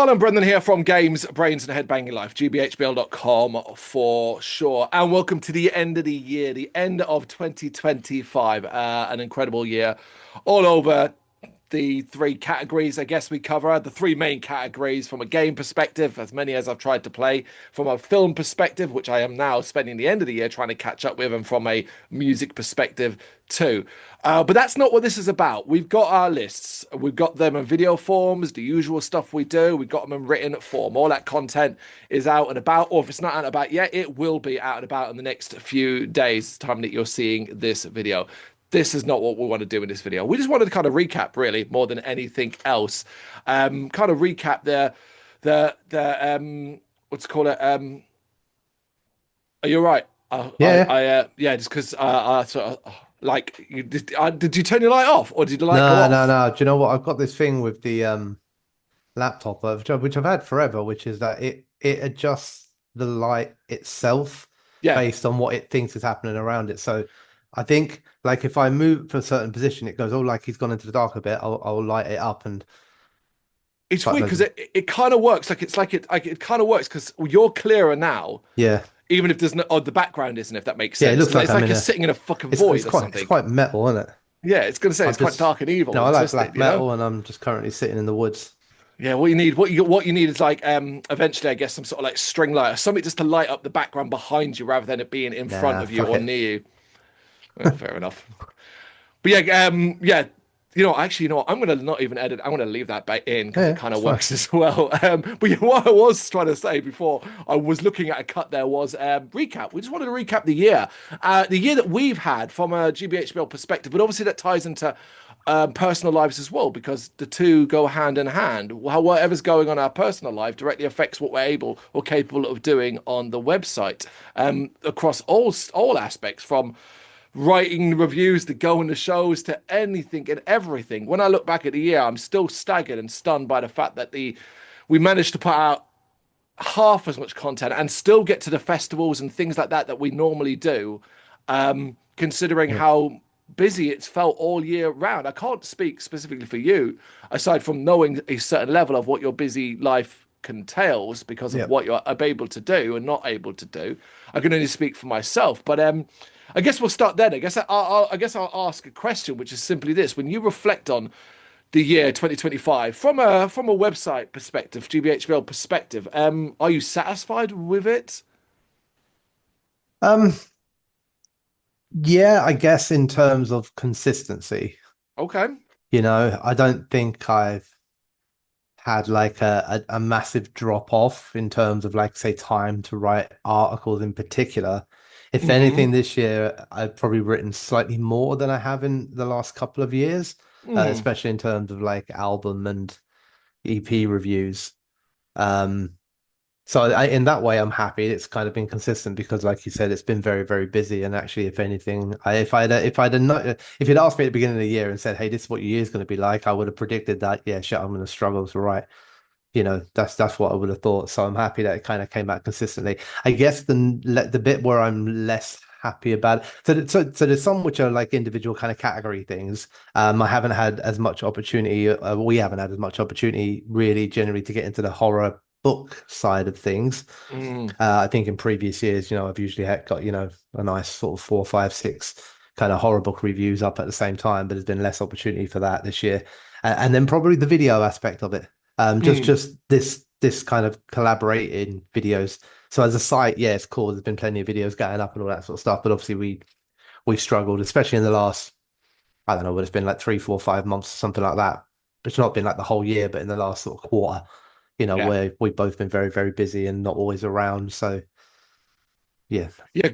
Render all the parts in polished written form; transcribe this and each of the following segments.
Carl and Brendan here from Games, Brains and Headbanging Life, gbhbl.com for sure. And welcome to the end of the year, the end of 2025. An incredible year all over the three categories I guess we cover, the three main categories from a game perspective, as many as I've tried to play, from a film perspective, which I am now spending the end of the year trying to catch up with, and from a music perspective too. But that's not what this is about. We've got our lists. We've got them in video forms, the usual stuff we do. We've got them in written form. All that content is out and about, or if it's not out and about yet, it will be out and about in the next few days, time that you're seeing this video. This is not what we want to do in this video. We just wanted to kind of recap, really, more than anything else. Kind of recap the what's it called it? Are you all right? Yeah. Yeah, just because sort of, like, did you turn your light off, or did the light go No, no, off? no. Do you know what? I've got this thing with the laptop which I've had forever, which is that it adjusts the light itself Yeah, based on what it thinks is happening around it. So I think like if I move to a certain position, it goes, oh, like he's gone into the dark a bit, I'll light it up and it's but weird no, because it kind of works. It kind of works because you're clearer now, yeah. even if there's no, oh, the background isn't, if that makes Yeah, it sense. looks like It's I'm like in you're a sitting in a fucking it's void or quite it's something. quite metal, isn't it? Yeah, it's gonna say I'm it's quite just dark and evil I and like twisted, black you know? metal and I'm just currently sitting in the woods. Yeah, what you need is like eventually I guess some sort of like string light or something just to light up the background behind you rather than it being in front Nah, of you fuck or it. near you. Fair enough. But yeah, yeah, actually, what? I'm gonna not even edit. I'm gonna leave that back in because it Yeah, kind it's of fine. works as well. But yeah, what I was trying to say before I was looking at a cut there was recap. We just wanted to recap the year that we've had from a GBHBL perspective, but obviously that ties into personal lives as well because the two go hand in hand. Whatever's going on in our personal life directly affects what we're able or capable of doing on the website across all aspects from writing reviews to going to shows to anything and everything. When I look back at the year, I'm still staggered and stunned by the fact that we managed to put out half as much content and still get to the festivals and things like that we normally do, considering Yeah. how busy it's felt all year round. I can't speak specifically for you, aside from knowing a certain level of what your busy life entails because of Yeah. what you're able to do and not able to do. I can only speak for myself, but I guess we'll start then. I guess I'll ask a question, which is simply this: when you reflect on the year 2025 from a website perspective, GBHBL perspective, are you satisfied with it? Um, yeah, I guess in terms of consistency, Okay. I don't think I've had like a massive drop off in terms of like say time to write articles in particular. If anything, Hmm. this year I've probably written slightly more than I have in the last couple of years, Mm. especially in terms of like album and EP reviews. Um, So in that way, I'm happy. It's kind of been consistent because, like you said, it's been very, very busy. And actually, if anything, if I'd not, if you'd asked me at the beginning of the year and said, "Hey, this is what your year's going to be like," I would have predicted that. Yeah, shit, I'm going to struggle to write. That's what I would have thought. So I'm happy that it kind of came out consistently. I guess the bit where I'm less happy about so there's some which are like individual kind of category things. I haven't had as much opportunity. We haven't had as much opportunity really generally to get into the horror book side of things. Mm. I think in previous years, I've usually had got, a nice sort of four, five, six kind of horror book reviews up at the same time, but there's been less opportunity for that this year. And then probably the video aspect of it. Just Mm. just this kind of collaborating videos. So as a site, yeah, it's cool. There's been plenty of videos going up and all that sort of stuff, but obviously we've struggled, especially in the last, I don't know, what it's been like 3, 4, 5 months, something like that. It's not been like the whole year, but in the last sort of quarter, Yeah. where we've both been very, very busy and not always around. So yeah, Yeah.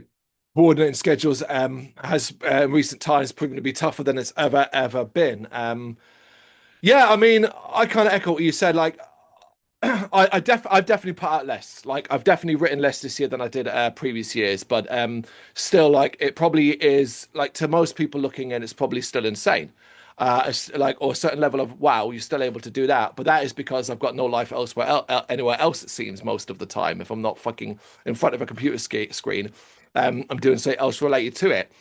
Coordinating schedules has recent times proven to be tougher than it's ever been. Yeah, I mean, I kind of echo what you said. Like, I've definitely put out less. Like I've definitely written less this year than I did previous years, but still, like it probably is like to most people looking in, it's probably still insane. It's like or a certain level of wow, you're still able to do that, but that is because I've got no life elsewhere, anywhere else. It seems most of the time, if I'm not fucking in front of a computer screen, I'm doing something else related to it.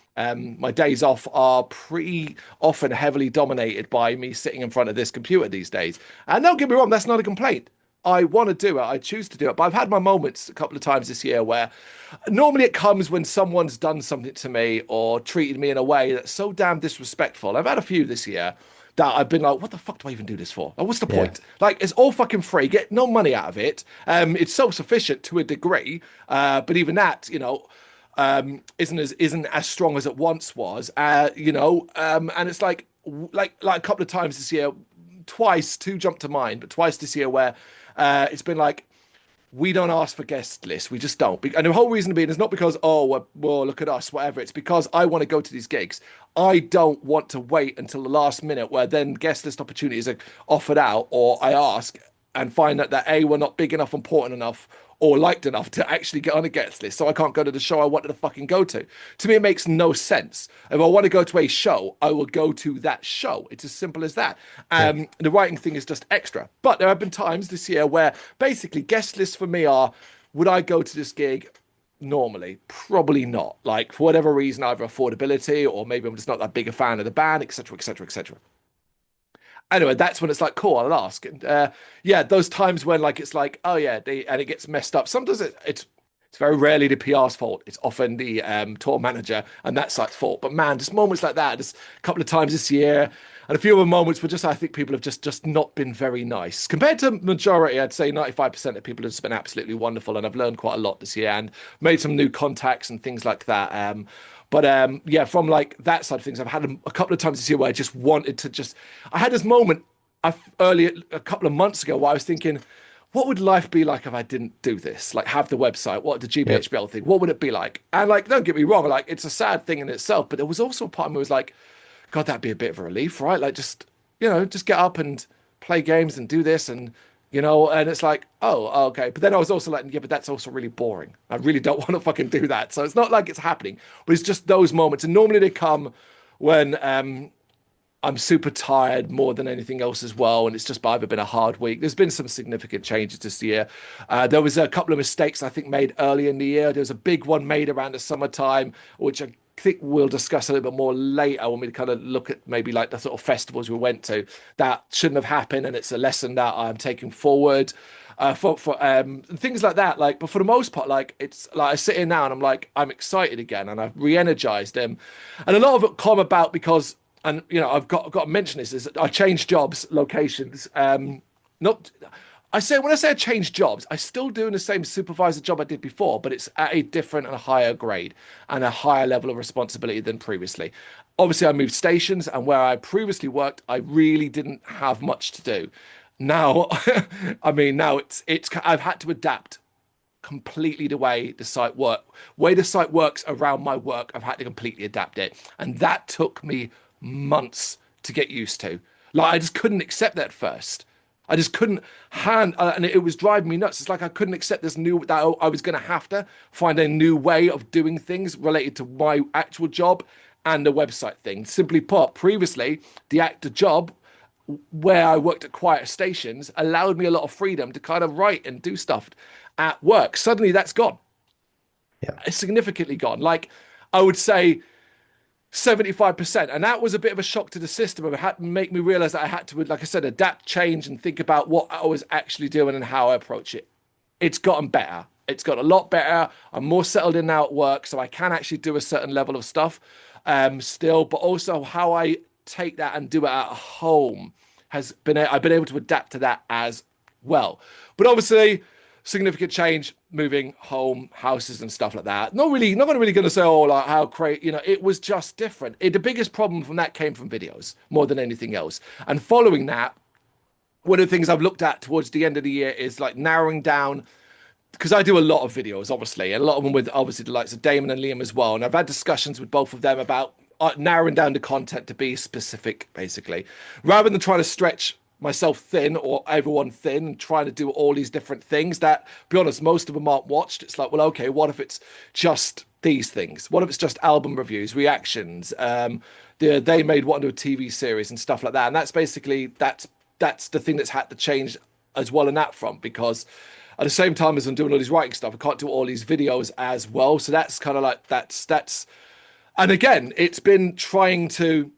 My days off are pretty often heavily dominated by me sitting in front of this computer these days. And don't get me wrong, that's not a complaint. I want to do it. I choose to do it. But I've had my moments a couple of times this year where normally it comes when someone's done something to me or treated me in a way that's so damn disrespectful. I've had a few this year that I've been like, what the fuck do I even do this for? Like, what's the Yeah. point? Like, it's all fucking free. Get no money out of it. It's self-sufficient to a degree, but even that, isn't as strong as it once was. And it's like a couple of times this year, twice, two jump to mind, but twice this year where it's been like, we don't ask for guest lists. We just don't. And the whole reason being is not because, oh, well, look at us, whatever. It's because I want to go to these gigs. I don't want to wait until the last minute where then guest list opportunities are offered out, or I ask and find that A, we're not big enough, important enough, or liked enough to actually get on a guest list. So I can't go to the show I wanted to fucking go to. To me, it makes no sense. If I want to go to a show, I will go to that show. It's as simple as that. Yeah. The writing thing is just extra. But there have been times this year where basically guest lists for me are, would I go to this gig? Normally, probably not. Like for whatever reason, either affordability or maybe I'm just not that big a fan of the band, etc., etc., etc. Anyway, that's when it's like, cool, I'll ask. And yeah, those times when like it's like, oh yeah, and it gets messed up. Sometimes it's very rarely the PR's fault. It's often the tour manager and that site's fault. But man, just moments like that, just a couple of times this year, and a few other moments where just I think people have just not been very nice compared to majority. I'd say 95% of people have just been absolutely wonderful, and I've learned quite a lot this year and made some new contacts and things like that. But yeah, from like that side of things, I've had a couple of times this year where I just wanted to just. I had this moment earlier a couple of months ago where I was thinking, what would life be like if I didn't do this? Like have the website, what the Yep. GBHBL thing, what would it be like? And like, don't get me wrong, like it's a sad thing in itself, but there was also a part of me was like, God, that'd be a bit of a relief, right? Like just just get up and play games and do this and it's like, oh, okay. But then I was also like, yeah, but that's also really boring. I really don't want to fucking do that. So it's not like it's happening, but it's just those moments. And normally they come when I'm super tired more than anything else as well. And it's just either been a hard week. There's been some significant changes this year. There was a couple of mistakes I think made early in the year. There was a big one made around the summertime, which I think we'll discuss a little bit more later when we kind of look at maybe like the sort of festivals we went to that shouldn't have happened. And it's a lesson that I'm taking forward. For things like that, like, but for the most part, like it's like I sit here now and I'm like I'm excited again and I've re-energized them, and a lot of it come about because and I've got to mention this is I changed jobs, locations. Not I say when I say I changed jobs, I still doing the same supervisor job I did before, but it's at a different and a higher grade and a higher level of responsibility than previously. Obviously, I moved stations, and where I previously worked, I really didn't have much to do. Now, I mean, now it's I've had to adapt completely the way the site works around my work. I've had to completely adapt it, and that took me months to get used to. Like I just couldn't accept that at first. I just couldn't and it was driving me nuts. It's like I couldn't accept this new that I was going to have to find a new way of doing things related to my actual job and the website thing. Simply put, previously the job where I worked at quieter stations allowed me a lot of freedom to kind of write and do stuff at work. Suddenly that's gone. Yeah. It's significantly gone. Like I would say 75%. And that was a bit of a shock to the system. It had to make me realize that I had to, like I said, adapt, change, and think about what I was actually doing and how I approach it. It's gotten better. It's got a lot better. I'm more settled in now at work, so I can actually do a certain level of stuff still, but also how I take that and do it at home I've been able to adapt to that as well. But obviously, significant change, moving home, houses and stuff like that. Not really going to say, oh, like how crazy, it was just different. The biggest problem from that came from videos more than anything else. And following that, one of the things I've looked at towards the end of the year is like narrowing down, because I do a lot of videos, obviously, and a lot of them with obviously the likes of Damon and Liam as well. And I've had discussions with both of them about narrowing down the content to be specific, basically, rather than trying to stretch myself thin or everyone thin and trying to do all these different things that, to be honest, most of them aren't watched. It's like, well, okay, what if it's just these things? What if it's just album reviews, reactions? They made what into a TV series and stuff like that. And that's basically that's the thing that's had to change as well in that front, because at the same time as I'm doing all these writing stuff, I can't do all these videos as well. So that's kind of like that's and again, it's been trying to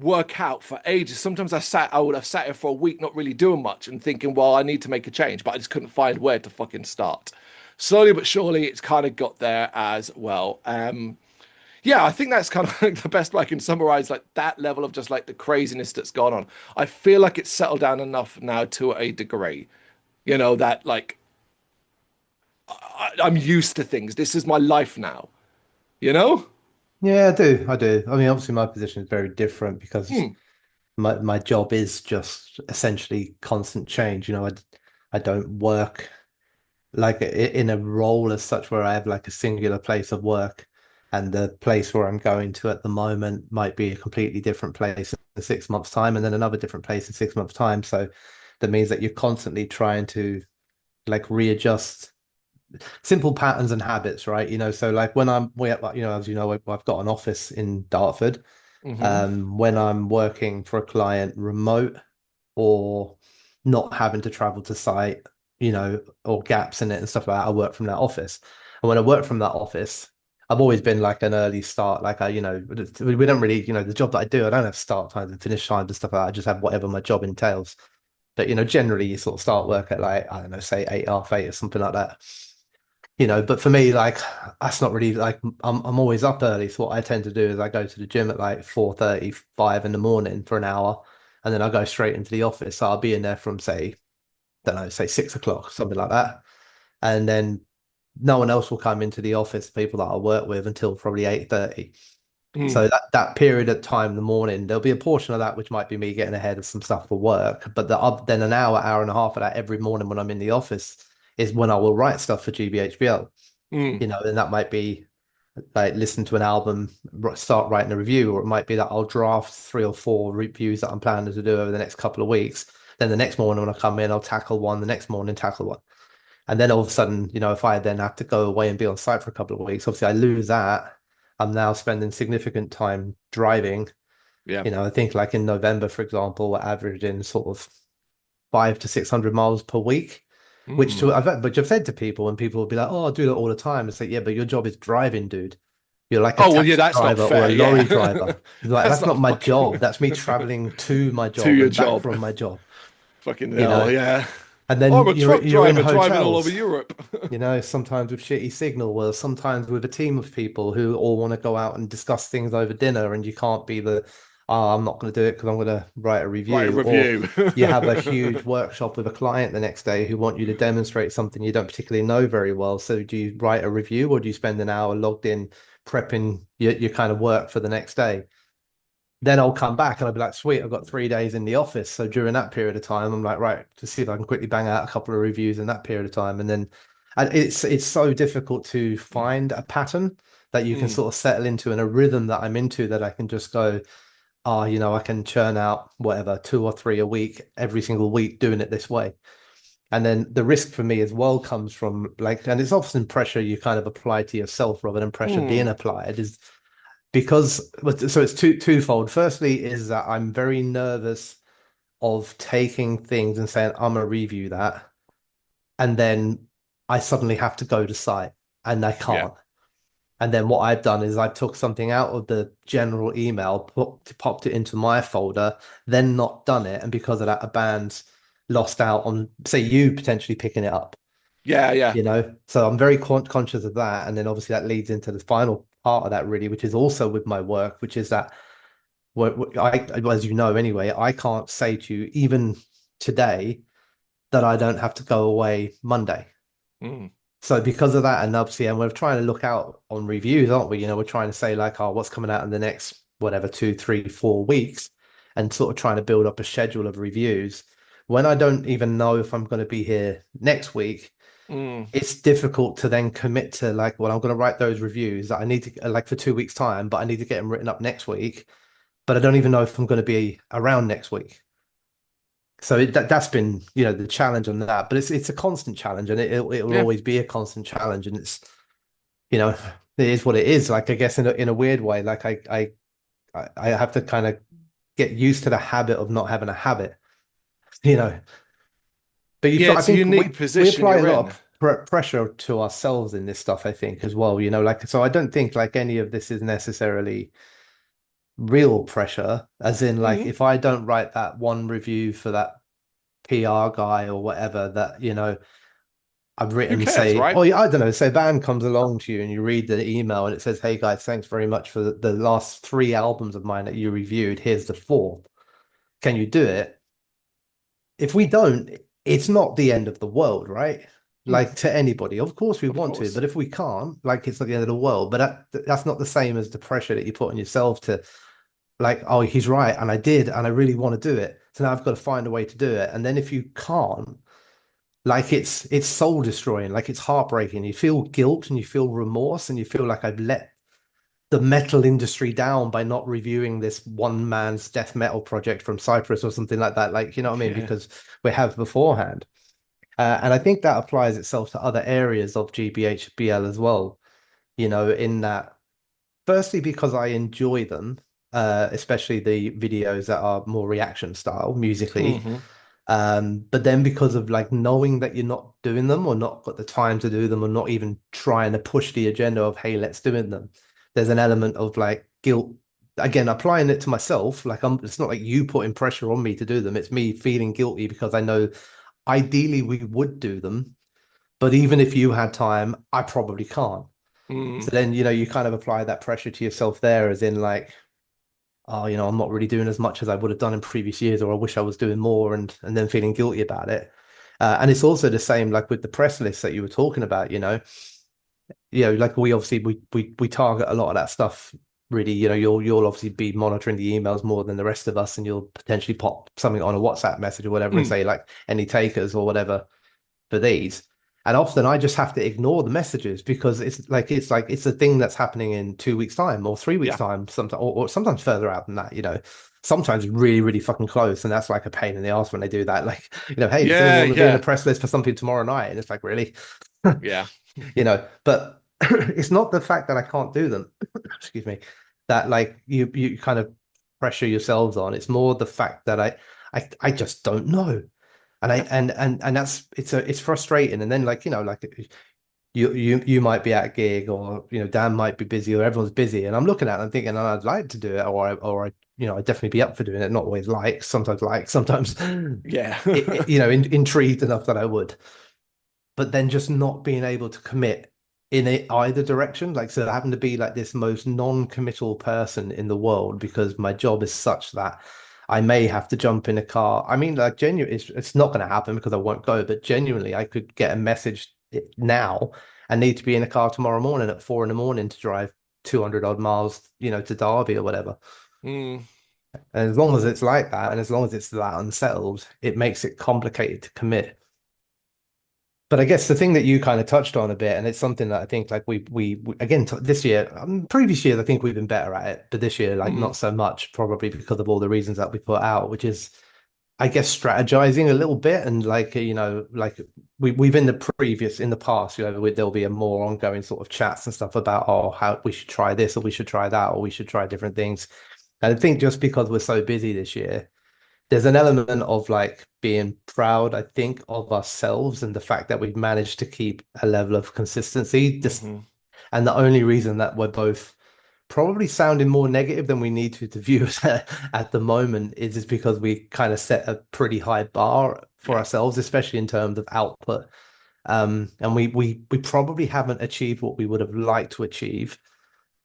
work out for ages. Sometimes I would have sat here for a week not really doing much and thinking, well, I need to make a change, but I just couldn't find where to fucking start. Slowly but surely, it's kind of got there as well. Yeah, I think that's kind of like the best way I can summarize like that level of just like the craziness that's gone on. I feel like it's settled down enough now to a degree, that like I'm used to things. This is my life now, you know? Yeah, I do. I do. I mean, obviously, my position is very different because Hmm. my job is just essentially constant change. I don't work like in a role as such where I have like a singular place of work, and the place where I'm going to at the moment might be a completely different place in 6 months' time, and then another different place in 6 months' time. So that means that you're constantly trying to like readjust simple patterns and habits, right? So like when as you know, I've got an office in Dartford. Hmm. When I'm working for a client remote or not having to travel to site, or gaps in it and stuff like that, I work from that office. And when I work from that office, I've always been like an early start. Like we don't really, the job that I do, I don't have start times and finish times and stuff like that. I just have whatever my job entails. But generally you sort of start work at like, I don't know, say 8, half 8 or something like that. But for me, like that's not really like I'm always up early. So what I tend to do is I go to the gym at like 4:35 in the morning for an hour, and then I go straight into the office. So I'll be in there from say, don't know, say 6 o'clock, something like that. And then no one else will come into the office, people that I work with, until probably 8:30. Mm. So that period of time in the morning, there'll be a portion of that which might be me getting ahead of some stuff for work. But then an hour and a half of that every morning when I'm in the office is when I will write stuff for GBHBL. Mm. And that might be like listen to an album, start writing a review, or it might be that I'll draft 3 or 4 reviews that I'm planning to do over the next couple of weeks. Then the next morning when I come in, I'll tackle one. The next morning, tackle one. And then all of a sudden, if I then have to go away and be on site for a couple of weeks, obviously I lose that. I'm now spending significant time driving. Yeah. I think like in November, for example, we're averaging sort of 500 to 600 miles per week, Mm. which I've said to people, and people will be like, "Oh, I do that all the time." It's like, yeah, but your job is driving, dude. You're like a Oh, well, yeah, taxi that's not driver or a fair. lorry Yeah. driver. Like That's that's not not my fucking job. That's me traveling to my to job your and back job. from my job. Fucking You hell, know, yeah. and Oh, then I'm a you're truck you're in driver driving all over hotels. Europe. Sometimes with shitty signal, or sometimes with a team of people who all want to go out and discuss things over dinner, and you can't be oh, I'm not going to do it because I'm going to write a Write a review. Or review. you have a huge workshop with a client the next day who want you to demonstrate something you don't particularly know very well. So do you write a review, or do you spend an hour logged in prepping your kind of work for the next day? Then I'll come back and I'll be like, sweet, I've got 3 days in the office. So during that period of time, I'm like, right, to see if I can quickly bang out a couple of reviews in that period of time. And it's so difficult to find a pattern that you can Mm. sort of settle into, and a rhythm that I'm into, that I can just go, oh, I can churn out whatever 2 or 3 a week every single week doing it this way. And then the risk for me as well comes from like, and it's often pressure you kind of apply to yourself rather than pressure being Mm. applied, is because so it's twofold. Firstly, is that I'm very nervous of taking things and saying I'm gonna review that, and then I suddenly have to go to site and I Yeah. can't. And then what I've done is I took something out of the general email, popped it into my folder, then not done it, and because of that, a band's lost out on, say, you potentially picking it up. Yeah, yeah. So I'm very conscious of that, and then obviously that leads into the final part of that, really, which is also with my work, which is that as you know anyway, I can't say to you even today that I don't have to go away Monday. Mm. So because of that, and obviously, and we're trying to look out on reviews, aren't we? We're trying to say like, oh, what's coming out in the next whatever 2, 3, 4 weeks, and sort of trying to build up a schedule of reviews. When I don't even know if I'm going to be here next week, Mm. it's difficult to then commit to like, well, I'm going to write those reviews that I need to like for 2 weeks' time, but I need to get them written up next week. But I don't even know if I'm going to be around next week. So that's been, the challenge on that. But it's a constant challenge, and it will Yeah. always be a constant challenge. And you know, it is what it is. Like I guess in a weird way, like I have to kind of get used to the habit of not having a habit, you know. But Yeah, I it's a think we unique we position apply a you're lot in. of pressure to ourselves in this stuff, I think, as well. Like, so I don't think like any of this is necessarily real pressure, as in like Mm, if I don't write that one review for that PR guy or whatever that, I've who written, cares, say, right? oh, yeah, I don't know, say band comes along to you and you read the email and it says, hey guys, thanks very much for the last three albums of mine that you reviewed. Here's the fourth. Can you do it? If we don't, it's not the end of the world, right? Mm, Like to anybody. Of course we of want to, course. but if we can't, like it's not the end of the world. But that's not the same as the pressure that you put on yourself to like, oh, he's right, and I did, and I really want to do it. So now I've got to find a way to do it. And then if you can't, like it's soul destroying, like it's heartbreaking. You feel guilt and you feel remorse, and you feel like I've let the metal industry down by not reviewing this one man's death metal project from Cyprus or something like that. Like, you know what I mean? Yeah. Because we have beforehand. And I think that applies itself to other areas of GBHBL as well, in that, firstly, because I enjoy them, especially the videos that are more reaction style musically. Hmm. But then because of like knowing that you're not doing them or not got the time to do them or not even trying to push the agenda of, hey, let's do them, there's an element of like guilt. Again, applying it to myself, like it's not like you putting pressure on me to do them. It's me feeling guilty because I know ideally we would do them, but even if you had time, I probably can't. Mm, So then, you kind of apply that pressure to yourself there, as in like, oh, I'm not really doing as much as I would have done in previous years, or I wish I was doing more, and then feeling guilty about it. And it's also the same like with the press list that you were talking about, like we obviously we target a lot of that stuff really, you'll obviously be monitoring the emails more than the rest of us, and you'll potentially pop something on a WhatsApp message or whatever and mm, say like any takers or whatever for these. And often I just have to ignore the messages because it's a thing that's happening in 2 weeks' time or 3 weeks' yeah. time, sometimes or sometimes further out than that, sometimes really, really fucking close. And that's like a pain in the ass when they do that. Like, hey, does anyone Yeah, want to be in the yeah, press list for something tomorrow night? And it's like, really? yeah. But it's not the fact that I can't do them, excuse me, that like you kind of pressure yourselves on. It's more the fact that I just don't know. And I Yeah. and that's it's frustrating. And then like like you might be at a gig, or Dan might be busy, or everyone's busy, and I'm looking at it and thinking, oh, I'd like to do it, or I I'd definitely be up for doing it. Not always like sometimes Yeah. intrigued enough that I would, but then just not being able to commit in either direction. Like, so having to be like this most non-committal person in the world because my job is such that I may have to jump in a car. I mean, like, genuinely, it's not going to happen because I won't go, but genuinely, I could get a message now and need to be in a car tomorrow morning at 4 in the morning to drive 200 odd miles, to Derby or whatever. Mm, And as long as it's like that, and as long as it's that unsettled, it makes it complicated to commit. But I guess the thing that you kind of touched on a bit, and it's something that I think like we again this year, previous years I think we've been better at it, but this year like mm, not so much, probably because of all the reasons that we put out, which is I guess strategizing a little bit, and like like we've in the past, there'll be a more ongoing sort of chats and stuff about, oh, how we should try this or we should try that or we should try different things. And I think just because we're so busy this year, there's an element of like being proud, I think, of ourselves and the fact that we've managed to keep a level of consistency. Just hmm. and the only reason that we're both probably sounding more negative than we need to viewers at the moment is because we kind of set a pretty high bar for Yeah. ourselves, especially in terms of output. And we probably haven't achieved what we would have liked to achieve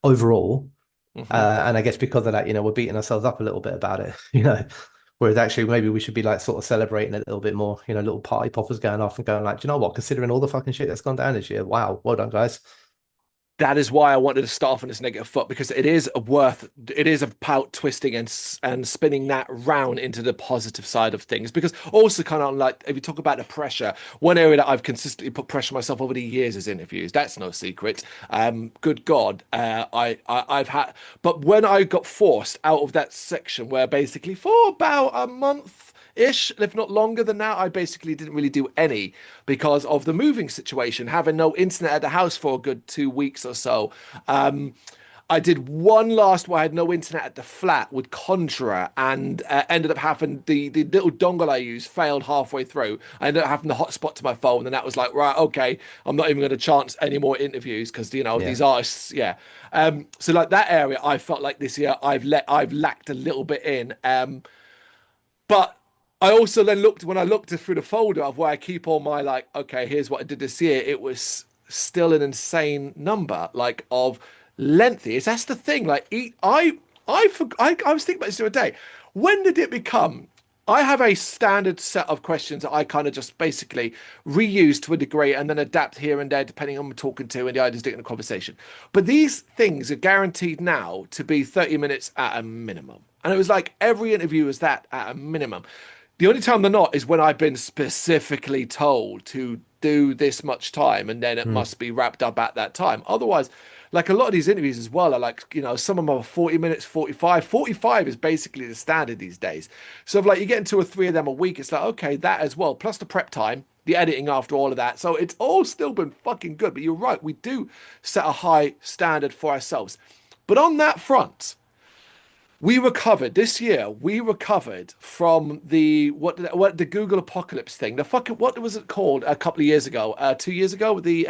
overall. Hmm. And I guess because of that, we're beating ourselves up a little bit about it, Whereas actually maybe we should be like sort of celebrating it a little bit more, little party poppers going off and going like, do you know what? Considering all the fucking shit that's gone down this year, wow, well done, guys. That is why I wanted to start off on this negative foot because it is about twisting and spinning that round into the positive side of things. Because also kind of like if you talk about the pressure, one area that I've consistently put pressure on myself over the years is interviews. That's no secret. Good God, I've had, but when I got forced out of that section where basically for about a month ish, if not longer than that. I basically didn't really do any because of the moving situation, having no internet at the house for a good 2 weeks or so. Um, I did one last where I had no internet at the flat with Conjurer and ended up having the little dongle I used failed halfway through. I ended up having the hotspot to my phone, and that was like, right, okay, I'm not even going to chance any more interviews because Yeah. these artists, yeah. So like that area, I felt like this year I've lacked a little bit in. But I also then looked when I looked through the folder of where I keep all my like, okay, here's what I did this year. It was still an insane number, like of lengthy. It's that's the thing. Like, I was thinking about this the other day. When did it become? I have a standard set of questions that I kind of just basically reuse to a degree and then adapt here and there depending on who I'm talking to and the ideas in a conversation. But these things are guaranteed now to be 30 minutes at a minimum. And it was like every interview is that at a minimum. The only time they're not is when I've been specifically told to do this much time and then it Mm. must be wrapped up at that time. Otherwise, like a lot of these interviews as well are like, some of them are 40 minutes, 45. 45 is basically the standard these days. So if like you get into 2 or 3 of them a week, it's like, okay, that as well, plus the prep time, the editing after all of that. So it's all still been fucking good. But you're right, we do set a high standard for ourselves. But on that front, we recovered this year. We recovered from what the Google apocalypse thing. The fucking what was it called a couple of years ago? 2 years ago, the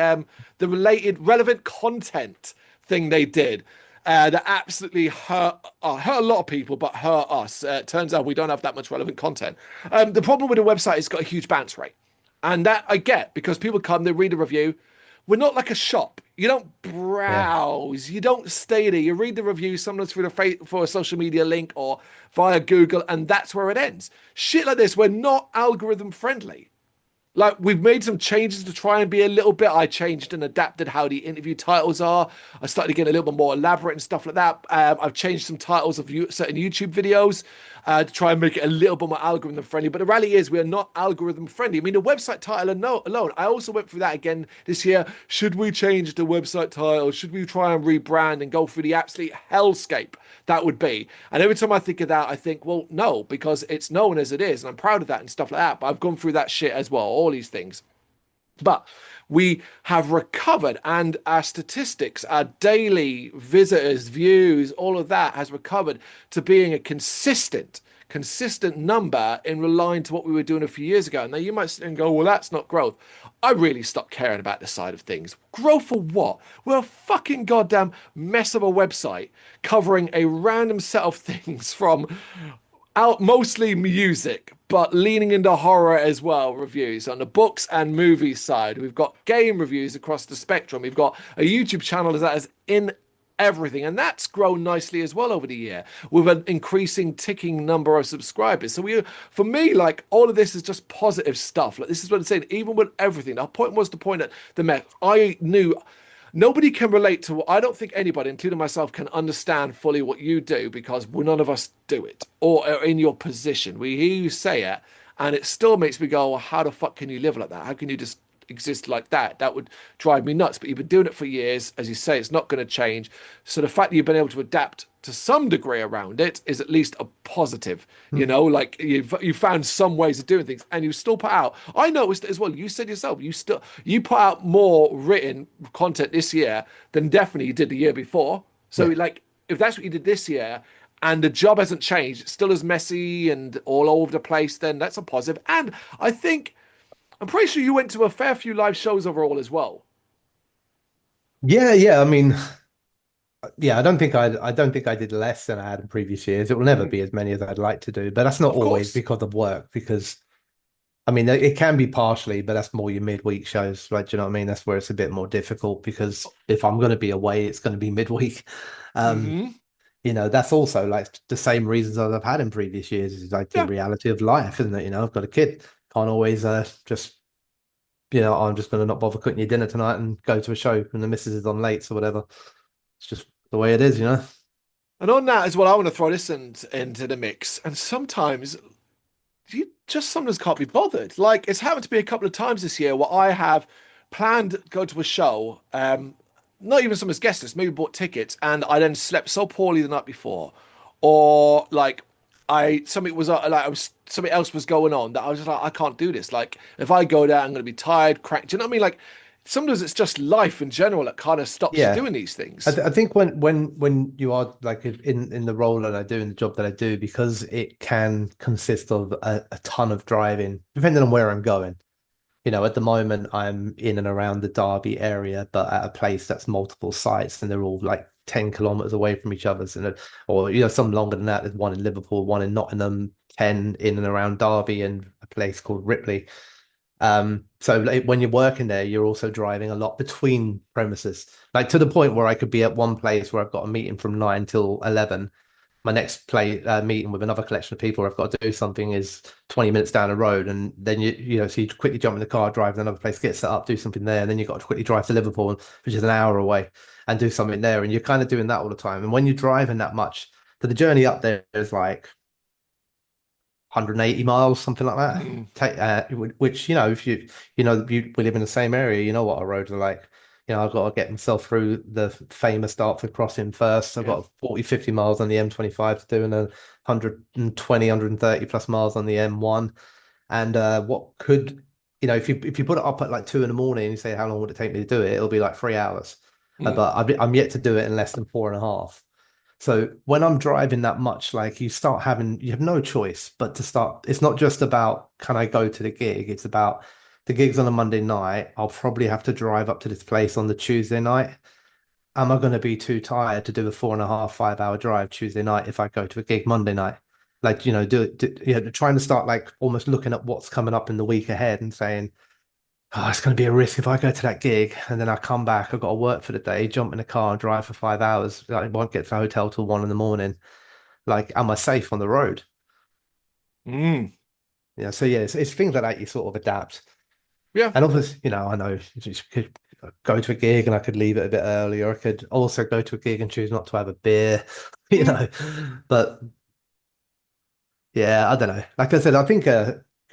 related relevant content thing they did. That absolutely hurt a lot of people, but hurt us. It turns out we don't have that much relevant content. The problem with the website is it's got a huge bounce rate, and that I get because people come, they read a review. We're not like a shop. You don't Yeah. browse. You don't stay there. You read the review sometimes through for a social media link or via Google, and that's where it ends. Shit like this, we're not algorithm friendly. Like we've made some changes to try and be a little bit. I changed and adapted how the interview titles are. I started getting a little bit more elaborate and stuff like that. I've changed some titles of certain YouTube videos to try and make it a little bit more algorithm friendly. But the reality is we are not algorithm friendly. I mean, the website title alone. I also went through that again this year. Should we change the website title? Should we try and rebrand and go through the absolute hellscape that would be? And every time I think of that, I think, well, no, because it's known as it is, and I'm proud of that and stuff like that. But I've gone through that shit as well, all these things. But we have recovered, and our statistics, our daily visitors, views, all of that has recovered to being a consistent number in line to what we were doing a few years ago. Now you might sit and go, well, that's not growth. I really stopped caring about this side of things. Growth for what? We're a fucking goddamn mess of a website covering a random set of things from out mostly music, but leaning into horror as well. Reviews on the books and movies side. We've got game reviews across the spectrum. We've got a YouTube channel that is in everything, and that's grown nicely as well over the year with an increasing ticking number of subscribers. So for me, like all of this is just positive stuff. Like this is what I'm saying. Even with everything, the point was the point at the Met. I knew. Nobody can relate to. I don't think anybody, including myself, can understand fully what you do because none of us do it or are in your position. We hear you say it, and it still makes me go, well, "How the fuck can you live like that? How can you just exist like that? That would drive me nuts." But you've been doing it for years, as you say. It's not going to change. So the fact that you've been able to adapt to some degree around it is at least a positive. Like you found some ways of doing things, and you still put out. I noticed as well. You said yourself, you put out more written content this year than definitely you did the year before. So Yeah. like, if that's what you did this year, and the job hasn't changed, it's still as messy and all over the place, then that's a positive. And I think I'm pretty sure you went to a fair few live shows overall as well. Yeah, yeah. I mean, yeah, I don't think I did less than I had in previous years. It will never Mhm. be as many as I'd like to do, but that's not Of always course. because of work, because I mean it can be partially, but that's more your midweek shows, right? Do you know what I mean? That's where it's a bit more difficult because if I'm going to be away, it's going to be midweek. Um, Hmm. that's also like the same reasons as I've had in previous years is like the Yeah. reality of life, isn't it? I've got a kid. Can't always just I'm just going to not bother cooking your dinner tonight and go to a show and the missus is on late or whatever. It's just the way it is. And on that as well, I want to throw this into the mix. And sometimes you just sometimes can't be bothered. Like it's happened to be a couple of times this year where I have planned to go to a show, not even someone's guest list, maybe bought tickets, and I then slept so poorly the night before, or like I something was like I was something else was going on that I was just like I can't do this. Like if I go there, I'm going to be tired, cracked. Do you know what I mean? Like sometimes it's just life in general that kind of stops you Yeah. doing these things. I think when you are like in the role that I do, in the job that I do, because it can consist of a ton of driving, depending on where I'm going. At the moment I'm in and around the Derby area, but at a place that's multiple sites and they're all like 10 kilometers away from each other. Or some longer than that. There's one in Liverpool, one in Nottingham, 10 in and around Derby, and a place called Ripley. So like, when you're working there, you're also driving a lot between premises, like to the point where I could be at one place where I've got a meeting from 9 till 11. My next meeting with another collection of people where I've got to do something is 20 minutes down the road. And then so you quickly jump in the car, drive to another place, get set up, do something there. And then you've got to quickly drive to Liverpool, which is an hour away, and do something there. And you're kind of doing that all the time. And when you're driving that much, so the journey up there is like 180 miles, something like that. Mm, Which, if we live in the same area, you know what our roads are like. I've got to get myself through the famous Dartford crossing first. I've yeah. got 40, 50 miles on the M25 to do, and then 120, 130 plus miles on the M1. And what could, if you put it up at like 2 in the morning and you say, how long would it take me to do it? It'll be like 3 hours. Mm. But I'm yet to do it in less than four and a half. So when I'm driving that much, like you have no choice but to start. It's not just about can I go to the gig? It's about the gig's on a Monday night. I'll probably have to drive up to this place on the Tuesday night. Am I going to be too tired to do a 4.5, 5 hour drive Tuesday night if I go to a gig Monday night? Like, trying to start like almost looking at what's coming up in the week ahead and saying, oh, it's going to be a risk if I go to that gig and then I come back. I've got to work for the day, jump in the car and drive for 5 hours. I won't get to the hotel till 1 in the morning. Like, am I safe on the road? Mm. Yeah. So yeah, it's things like that you sort of adapt. Yeah. And obviously, I know you just could go to a gig and I could leave it a bit early, or I could also go to a gig and choose not to have a beer, you Mm. know. But yeah, I don't know. Like I said, I think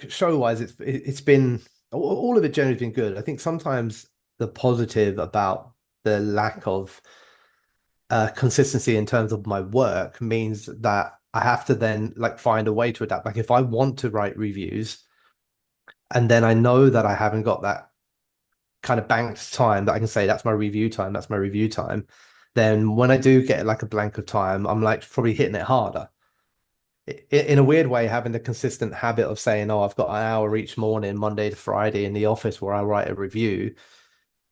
show-wise, it's been all of it generally been good. I think sometimes the positive about the lack of consistency in terms of my work means that I have to then like find a way to adapt. Like if I want to write reviews and then I know that I haven't got that kind of banked time that I can say that's my review time, that's my review time, then when I do get like a blank of time, I'm like probably hitting it harder. In a weird way, having the consistent habit of saying, "Oh, I've got an hour each morning, Monday to Friday, in the office where I write a review,"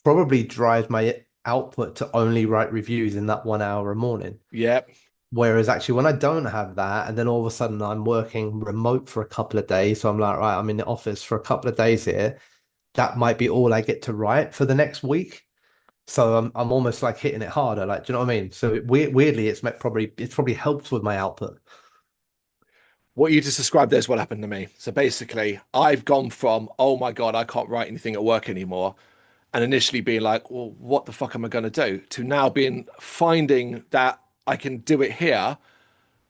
probably drives my output to only write reviews in that 1 hour a morning. Yeah. Whereas actually, when I don't have that, and then all of a sudden I'm working remote for a couple of days, so I'm like, right, I'm in the office for a couple of days here. That might be all I get to write for the next week. So I'm almost like hitting it harder. Like, do you know what I mean? So weirdly, it's probably helped with my output. What you just described there is what happened to me. So basically, I've gone from, oh my God, I can't write anything at work anymore, and initially being like, well, what the fuck am I going to do? To now being finding that I can do it here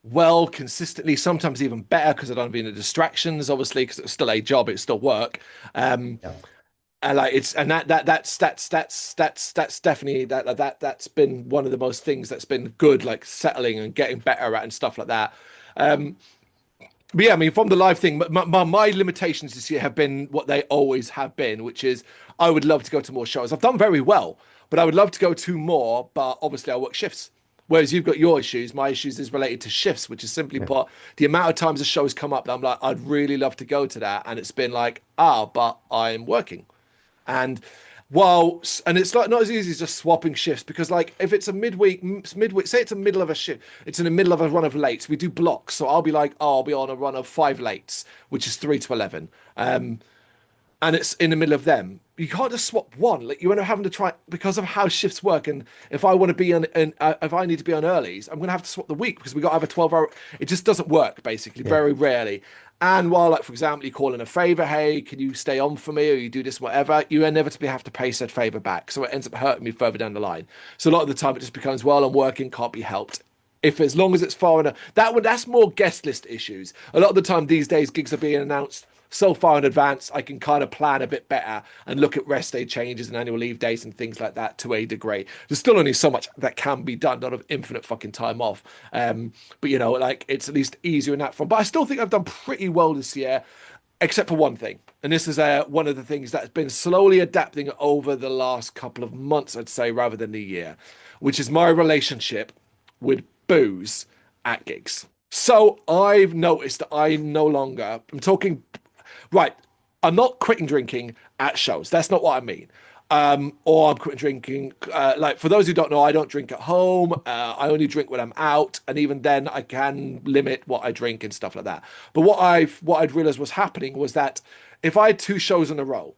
well, consistently, sometimes even better because I don't have any distractions, obviously, because it's still a job, it's still work. Um, Yeah. and like it's and that's definitely that's been one of the most things that's been good, like settling and getting better at and stuff like that. Um, but yeah, I mean, from the live thing, my limitations this year have been what they always have been, which is I would love to go to more shows. I've done very well, but I would love to go to more. But obviously, I work shifts. Whereas you've got your issues, my issues is related to shifts, which is simply Yeah. put, the amount of times a show's come up that I'm like, I'd really love to go to that. And it's been like, but I'm working. And and it's like not as easy as just swapping shifts because like if it's a midweek, say it's a middle of a shift, it's in the middle of a run of lates. We do blocks, so I'll be like, oh, I'll be on a run of 5 lates, which is 3 to 11. And it's in the middle of them. You can't just swap one. Like you end up having to try because of how shifts work. And if I want to be on, and if I need to be on earlies, I'm going to have to swap the week because we got to have a 12 hour. It just doesn't work basically, Yeah. very rarely. And while, like for example, you call in a favor, hey, can you stay on for me, or you do this, whatever, you inevitably have to pay said favor back. So it ends up hurting me further down the line. So a lot of the time, it just becomes, well, I'm working, can't be helped. If as long as it's far enough, that's more guest list issues. A lot of the time these days, gigs are being announced so far in advance, I can kind of plan a bit better and look at rest day changes and annual leave days and things like that to a degree. There's still only so much that can be done, not of infinite fucking time off. But like it's at least easier in that front. But I still think I've done pretty well this year. except for one thing. And this is one of the things that's been slowly adapting over the last couple of months, I'd say, rather than the year, which is my relationship with booze at gigs. So I've noticed that I'm talking, right, I'm not quitting drinking at shows. That's not what I mean. Or I'm quitting drinking. Like for those who don't know, I don't drink at home. I only drink when I'm out, and even then, I can limit what I drink and stuff like that. But what I'd realized was happening was that if I had two shows in a row,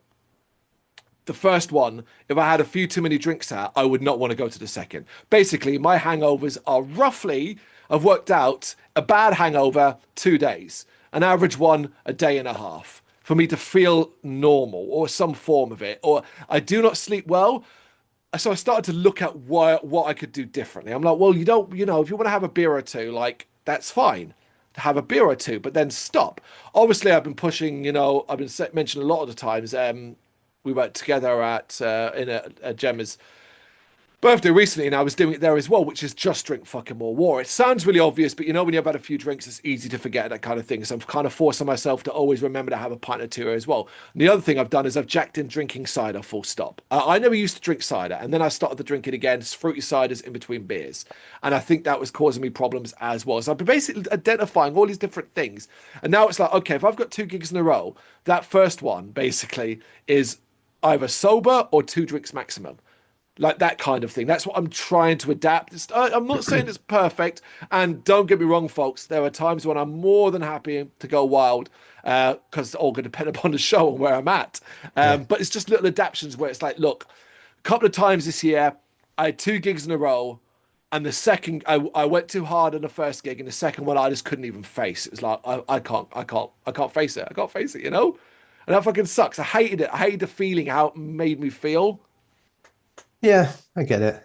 the first one, if I had a few too many drinks out, I would not want to go to the second. Basically, my hangovers are roughly, I've worked out a bad hangover, 2 days, an average one, a day and a half for me to feel normal or some form of it. Or I do not sleep well. So I started to look at what I could do differently. I'm like, well, if you want to have a beer or two, like that's fine to have a beer or two, but then stop. Obviously, I've been pushing, I've been mentioned a lot of the times. We were together at a Gemma's birthday recently, and I was doing it there as well, which is just drink fucking more water. It sounds really obvious, but when you've had a few drinks, it's easy to forget that kind of thing. So I'm kind of forcing myself to always remember to have a pint or two as well. And the other thing I've done is I've jacked in drinking cider full stop. I never used to drink cider, and then I started to drink it again, fruity ciders in between beers. And I think that was causing me problems as well. So I've been basically identifying all these different things. And now it's like, okay, if I've got two gigs in a row, that first one basically is either sober or two drinks maximum, like that kind of thing. That's what I'm trying to adapt. I'm not saying it's perfect, and don't get me wrong, folks. There are times when I'm more than happy to go wild because it's all going to depend upon the show and where I'm at. Yeah. But it's just little adaptations where it's like, look, a couple of times this year, I had two gigs in a row, and the second I went too hard on the first gig, and the second one I just couldn't even face. It was like I can't face it. I can't face it, and that fucking sucks. I hated it. I hated the feeling how it made me feel. Yeah, I get it.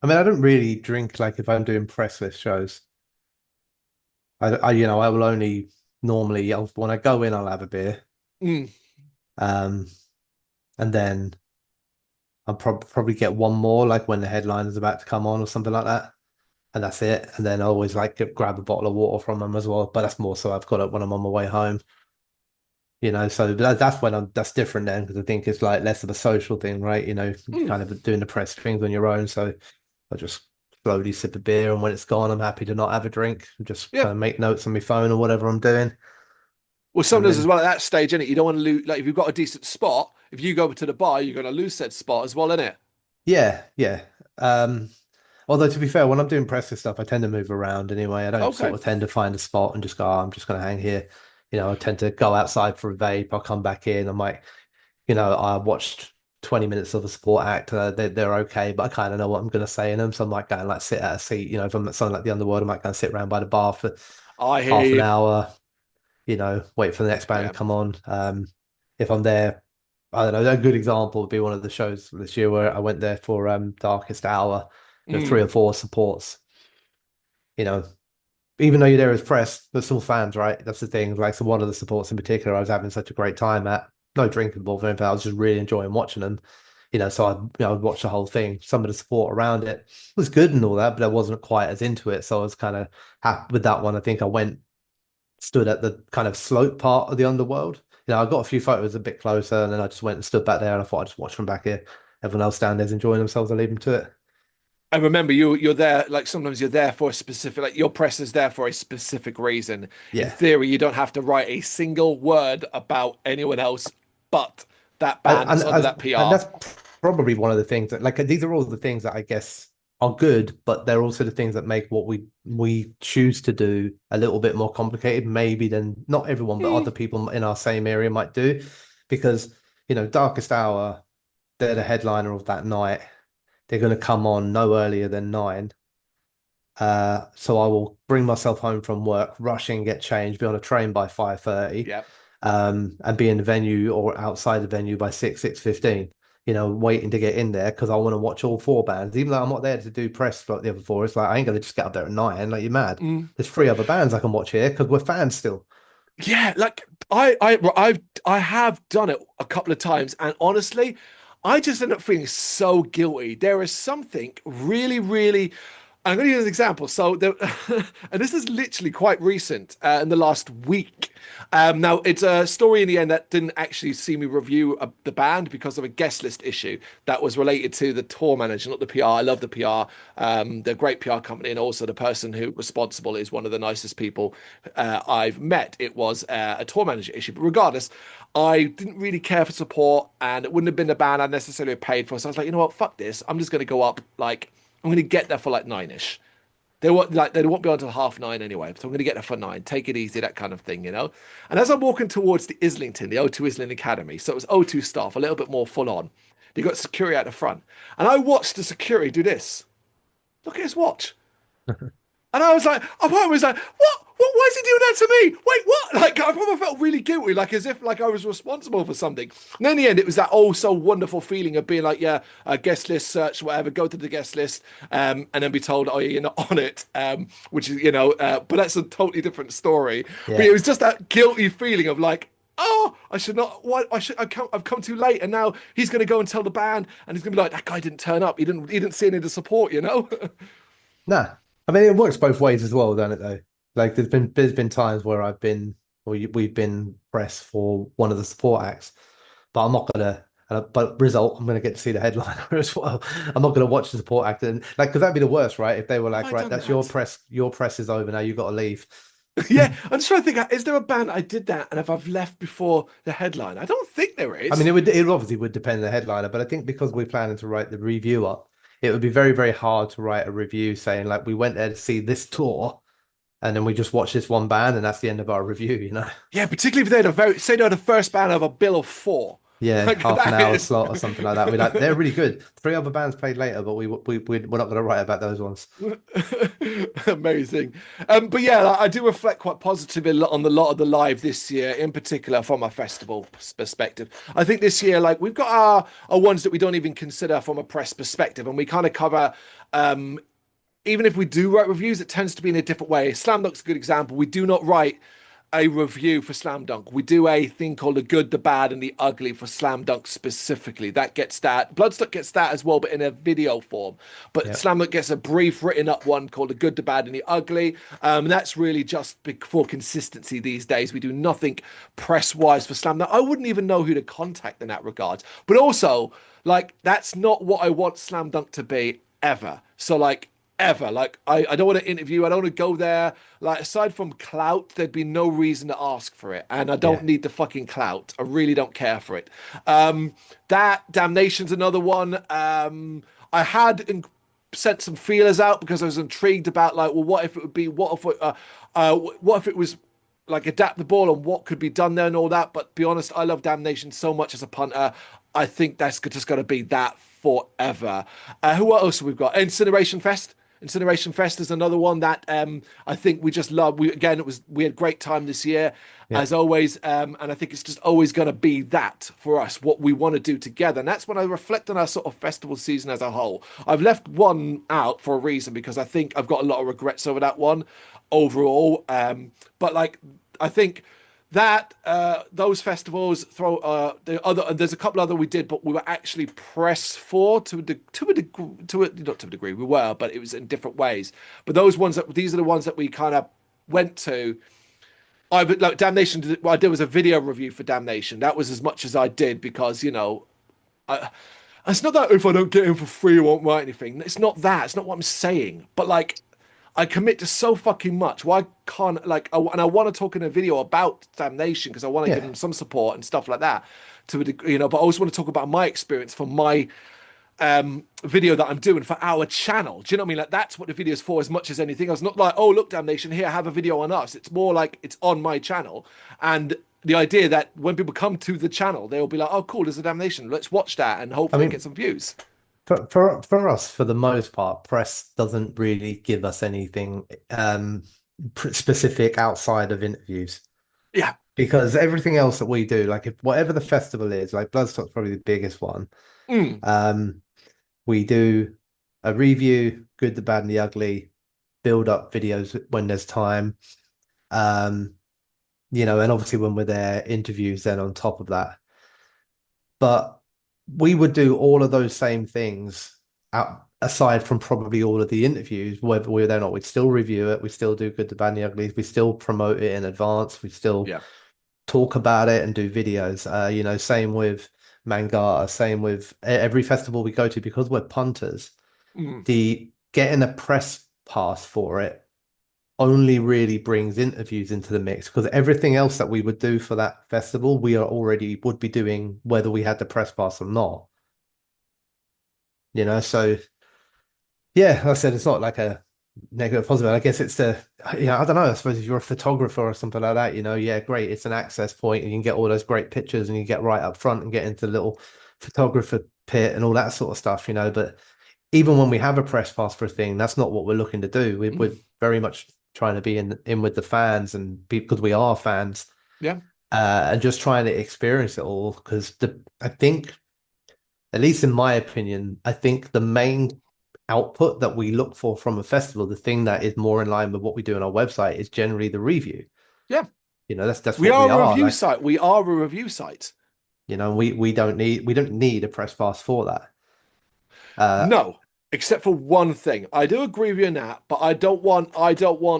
I mean, I don't really drink like if I'm doing press list shows. I will only normally when I go in, I'll have a beer. Mm, Um, and then I'll probably get one more like when the headline is about to come on or something like that. And that's it. And then I always like to grab a bottle of water from them as well. But that's more so I've got it when I'm on my way home. So that's when that's different then because I think it's like less of a social thing, right? mm. Kind of doing the press things on your own. So I just slowly sip a beer, and when it's gone, I'm happy to not have a drink. Just Yeah. kind of make notes on my phone or whatever I'm doing, Well, and sometimes as then well at that stage, innit? You don't want to lose. Like if you've got a decent spot, if you go to the bar, you're going to lose said spot as well, innit? yeah, yeah. Although to be fair, when I'm doing press and stuff, I tend to move around anyway. I don't Okay. sort of tend to find a spot and just go, "Oh, I'm just going to hang here." I tend to go outside for a vape. I'll come back in. I might I watched 20 minutes of a sport act. They're okay, but I kind of know what I'm going to say in them. So I might go and like sit at a seat. If I'm at something like the Underworld, I might go and sit around by the bar for I hear half an you. hour, wait for the next band to Yeah. come on. If I'm there, I don't know, a good example would be one of the shows this year where I went there for Darkest Hour, three Mm. or four supports, you know, even though you're there as press, they're still fans, right? That's the thing. Like, so one of the supports in particular, I was having such a great time at. No drinking involved or anything. I was just really enjoying watching them. So I'd watch the whole thing. Some of the support around it was good and all that, but I wasn't quite as into it. So I was kind of happy with that one. I think I stood at the kind of slope part of the underworld. I got a few photos a bit closer, and then I just went and stood back there, and I thought I'd just watch from back here. Everyone else down there's enjoying themselves. I leave them to it. And remember, you're there. Like sometimes you're there for a specific. Like your press is there for a specific reason. In Yeah. theory, you don't have to write a single word about anyone else but that I, band that's under that and PR. that's probably one of the things that like these are all the things that I guess are good, but they're also the things that make what we choose to do a little bit more complicated, maybe than not everyone, but Mm. other people in our same area might do. Because, Darkest Hour, they're the headliner of that night. They're going to come on no earlier than 9. So I will bring myself home from work, rush in, get changed, be on a train by 5:30, Yeah. and be in the venue or outside the venue by 6:15. Waiting to get in there because I want to watch all four bands, even though I'm not there to do press like the other four. It's like I ain't gonna just get up there at 9. Like you're mad. Mm. There's three other bands I can watch here because we're fans still. Yeah, like I have done it a couple of times, and honestly, I just end up feeling so guilty. There is something really, really. I'm going to use an example. So, and this is literally quite recent, in the last week. Now, it's a story in the end that didn't actually see me review the band because of a guest list issue that was related to the tour manager, not the PR. I love the PR. They're a great PR company, and also the person who responsible is one of the nicest people I've met. It was a tour manager issue, but regardless, I didn't really care for support, and it wouldn't have been the band I necessarily paid for. So I was like, you know what, fuck this. I'm just going to go up like. I'm going to get there for like 9ish. They won't be on until half 9 anyway, so I'm going to get there for 9. Take it easy, that kind of thing, you know. And as I'm walking towards the Islington, the O2 Islington Academy, so it was O2 staff, a little bit more full on. They got security at the front, and I watched the security do this. Look at his watch. And I was like, I was like, what? What? Why is he doing that to me? Wait, what? Like, I probably felt really guilty, like as if like I was responsible for something. And then in the end, it was that oh so wonderful feeling of being like, yeah, guest list search, whatever, go to the guest list, and then be told, oh, yeah, you're not on it, which is, but that's a totally different story. But Yeah. it was just that guilty feeling of like, oh, I should not. What I've come too late, and now he's going to go and tell the band, and he's going to be like, that guy didn't turn up. He didn't see any of the support, you know. Nah. I mean, it works both ways as well, doesn't it, though? Like, there's been times where we've been pressed for one of the support acts, but I'm not gonna. But result, I'm gonna get to see the headliner as well. I'm not gonna watch the support act, and like, because that'd be the worst, right? If they were Have like, I right, done that's your that? press, your press is over now, you got to leave. Yeah, I'm just trying to think. Is there a band I did that, and if I've left before the headline? I don't think there I mean, is. it obviously would depend on the headliner, but I think because we're planning to write the review up, it would be very, very hard to write a review saying like we went there to see this tour and then we just watch this one band and that's the end of our review, you know? Yeah, particularly if they're say they're the first band of a bill of four. Yeah, Like half an that hour is slot or something like that. We're like, they're really good. Three other bands played later, but we're not going to write about those ones. amazing. But yeah, like, I do reflect quite positively on the lot of the live this year, in particular from a festival perspective. I think this year, like we've got our ones that we don't even consider from a press perspective, and we kind of cover. Even if we do write reviews, it tends to be in a different way. Slam Dunk's a good example. We do not write a review for Slam Dunk. We do a thing called the good, the bad, and the ugly for Slam Dunk specifically. That gets that. Bloodstock gets that as well, but in a video form. But Yeah. Slam Dunk gets a brief written up one called the good, the bad, and the ugly. That's really just for consistency these days. We do nothing press wise for Slam Dunk. I wouldn't even know who to contact in that regard. But also, like, that's not what I want Slam Dunk to be ever. So, like, ever. Like I don't want to interview. I don't want to go there. Like aside from clout, there'd be no reason to ask for it, and I don't Yeah. need the fucking clout. I really don't care for it. That Damnation's another one. I had sent some feelers out because I was intrigued about like, well, what if it would be? What if it was like adapt the ball and what could be done there and all that. But be honest, I love Damnation so much as a punter. I think that's just going to be that forever. Who else have we got? Incineration Fest. Incineration Fest is another one that I think we just love. We had great time this year, Yeah. as always, and I think it's just always going to be that for us, what we want to do together. And that's when I reflect on our sort of festival season as a whole. I've left one out for a reason because I think I've got a lot of regrets over that one overall. But like I think that those festivals throw there's a couple other we did, but we were actually pressed for to a degree, not to a degree we were, but it was in different ways. But these are the ones that we kind of went to. I like Damnation. What I did was a video review for Damnation. That was as much as I did because I, it's not that if I don't get in for free, I won't write anything. It's not that. It's not what I'm saying. But like, I commit to so fucking much. Why can't and I want to talk in a video about Damnation because I want to give Yeah. them some support and stuff like that to a degree, But I also want to talk about my experience from my video that I'm doing for our channel. Do you know what I mean? Like that's what the video is for as much as anything else. Not like, oh look, Damnation, here, have a video on us. It's more like it's on my channel. And the idea that when people come to the channel, they'll be like, oh cool, there's a Damnation. Let's watch that and I hopefully get mean, some views. for us, for the most part, press doesn't really give us anything specific outside of interviews Yeah. because everything else that we do, like if whatever the festival is, like Bloodstock's probably the biggest one. Mm. Um, we do a review, good, the bad, and the ugly, build up videos when there's time. Um, and obviously when we're there, interviews then on top of that. But we would do all of those same things aside from probably all of the interviews, whether we're there or not, we'd still review it. We still do good, the bad, and the ugly. We still promote it in advance. We still Yeah. talk about it and do videos. Same with Mangata, same with every festival we go to because we're punters. Mm. The getting a press pass for it only really brings interviews into the mix because everything else that we would do for that festival, we are already would be doing whether we had the press pass or not. So yeah, like I said it's not like a negative positive. I guess it's I don't know. I suppose if you're a photographer or something like that, yeah, great. It's an access point and you can get all those great pictures and you get right up front and get into the little photographer pit and all that sort of stuff. But even when we have a press pass for a thing, that's not what we're looking to do. We're Mm. very much trying to be in with the fans and because we are fans, Yeah. and just trying to experience it all. Because I think, at least in my opinion, I think the main output that we look for from a festival, the thing that is more in line with what we do on our website, is generally the review. Yeah. That's We what we are a are. review Like, site. We are a review site. we don't need a press pass for that. Uh, No, except for one thing. I do agree with you on that, but I don't want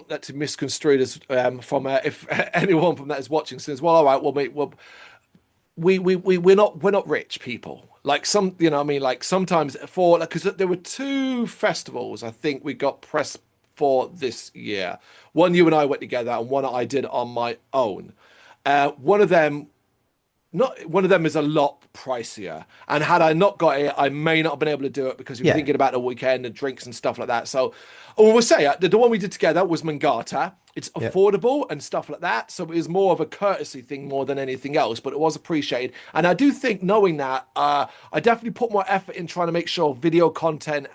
that to be misconstrued as from if anyone from that is watching says, well, all right, well, mate, well, we're not rich people. Like some, what I mean, like sometimes for like because there were two festivals I think we got press for this year. One you and I went together, and one I did on my own. One of them not one of them is a lot pricier. And had I not got it, I may not have been able to do it because we were yeah, thinking about the weekend and drinks and stuff like that. So, we'll say the one we did together was Mangata. It's yeah, affordable and stuff like that. So it was more of a courtesy thing more than anything else, but it was appreciated. And I do think knowing that, I definitely put more effort in trying to make sure video content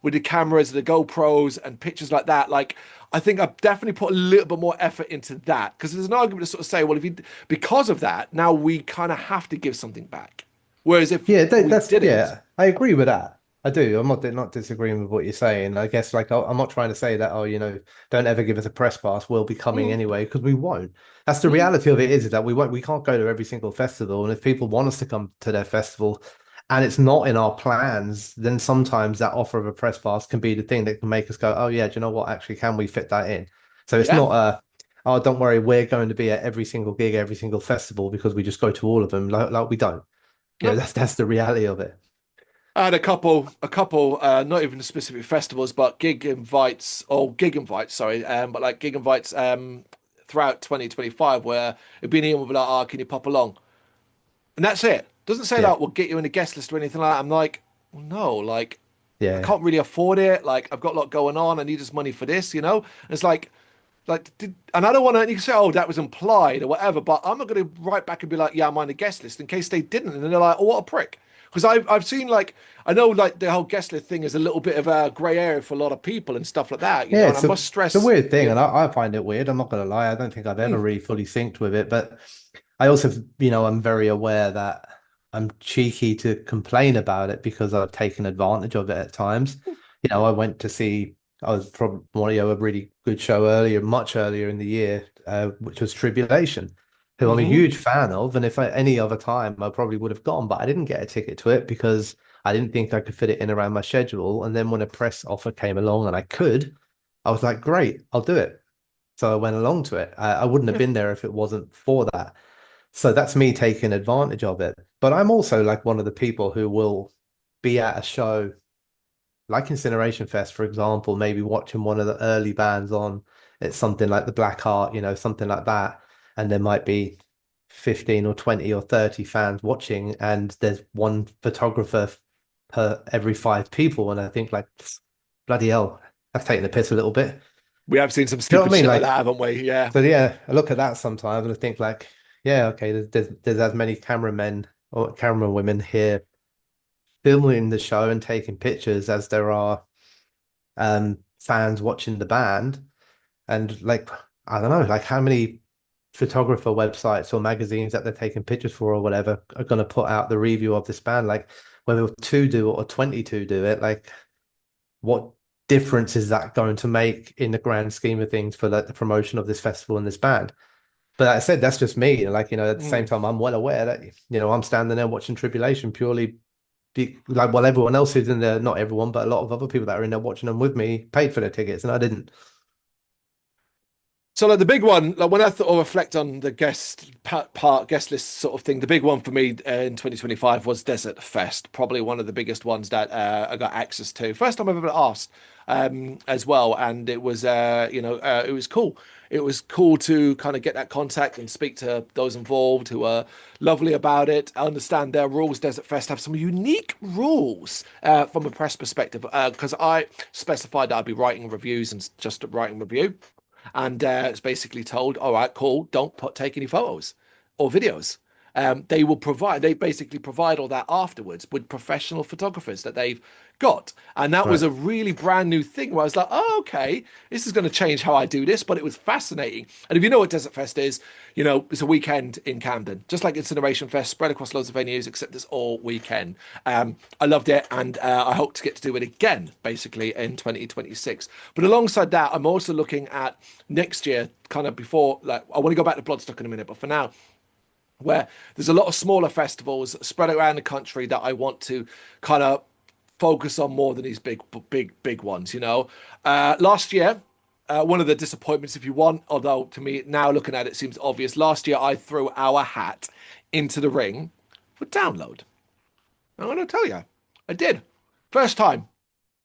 with the cameras, the GoPros and pictures like that, like I think I've definitely put a little bit more effort into that because there's an argument to sort of say, well, if you because of that, now we kind of have to give something back. Whereas if yeah. we That's didn't, yeah. I agree with that. I do. I'm not disagreeing with what you're saying. I guess like I'm not trying to say that don't ever give us a press pass. We'll be coming mm, anyway because we won't. That's the mm, reality of it is that we won't. We can't go to every single festival, and if people want us to come to their festival, and it's not in our plans, then sometimes that offer of a press pass can be the thing that can make us go, oh yeah, do you know what? Actually, can we fit that in? So it's yeah, not oh, don't worry, we're going to be at every single gig, every single festival because we just go to all of them. Like we don't. no. That's the reality of it. I had a couple, not even specific festivals, but gig invites, sorry, but like gig invites, throughout 2025 where it'd been in with like, oh, can you pop along? And that's it. Doesn't say Yeah, that we'll get you in a guest list or anything like that. I'm like, well, no, like I yeah, can't really afford it. Like I've got a lot going on. I need this money for this. And it's and I don't want to. You can say, oh, that was implied or whatever, but I'm not going to write back and be like, yeah, I'm on the guest list in case they didn't, and then they're like, oh, what a prick. Because I've seen like I know like the whole guest list thing is a little bit of a grey area for a lot of people and stuff like that. yeah. And I must It's a stress, weird thing, yeah, and I find it weird. I'm not gonna lie. I don't think I've ever mm, really fully synced with it, but I also, I'm very aware that I'm cheeky to complain about it because I've taken advantage of it at times. I went to see. I was from a really good show earlier, much earlier in the year, which was Tribulation, who I'm a hmm huge fan of. And if any other time, I probably would have gone, but I didn't get a ticket to it because I didn't think I could fit it in around my schedule. And then when a press offer came along and I could, I was like, great, I'll do it. So I went along to it. I wouldn't have yeah, been there if it wasn't for that. So that's me taking advantage of it. But I'm also like one of the people who will be at a show like Incineration Fest, for example, maybe watching one of the early bands on. It's something like the Black Heart, something like that. And there might be 15 or 20 or 30 fans watching, and there's one photographer per every five people. And I think like, bloody hell, that's taking the piss a little bit. we have seen some You know what stupid I mean? shit like that, Like, haven't we? Yeah. so yeah, I look at that sometimes and I think like, yeah, okay, there's as many cameramen or camera women here filming the show and taking pictures as there are fans watching the band. And like, I don't know, like how many photographer websites or magazines that they're taking pictures for or whatever are going to put out the review of this band. Like whether two do it or 22 do it, like what difference is that going to make in the grand scheme of things for the promotion of this festival and this band? But like I said, that's just me. Like, at the same Mm. time, I'm well aware that, I'm standing there watching Tribulation purely like, well, everyone else who's in there, not everyone, but a lot of other people that are in there watching them with me paid for their tickets, and I didn't. So like the big one, like when I thought or reflect on the guest list sort of thing, the big one for me in 2025 was Desert Fest, probably one of the biggest ones that I got access to. First time I've ever asked as well, and it was it was cool. It was cool to kind of get that contact and speak to those involved who are lovely about it. I understand their rules. Desert Fest have some unique rules from a press perspective because I specified that I'd be writing reviews and just writing review. And it's basically told, all right, cool, don't take any photos or videos. They basically provide all that afterwards with professional photographers that they've got. And that was Right. a really brand new thing where I was like, oh, okay, this is going to change how I do this. But it was fascinating. And if you know what Desert Fest is, it's a weekend in Camden, just like Incineration Fest, spread across loads of venues, except it's all weekend. I loved it. And I hope to get to do it again, basically, in 2026. But alongside that, I'm also looking at next year, kind of before, like, I want to go back to Bloodstock in a minute, but for now, where there's a lot of smaller festivals spread around the country that I want to kind of focus on more than these big ones. Last year, one of the disappointments, if you want, although to me now looking at it seems obvious, last year I threw our hat into the ring for Download. I'm going to tell you, I did. First time.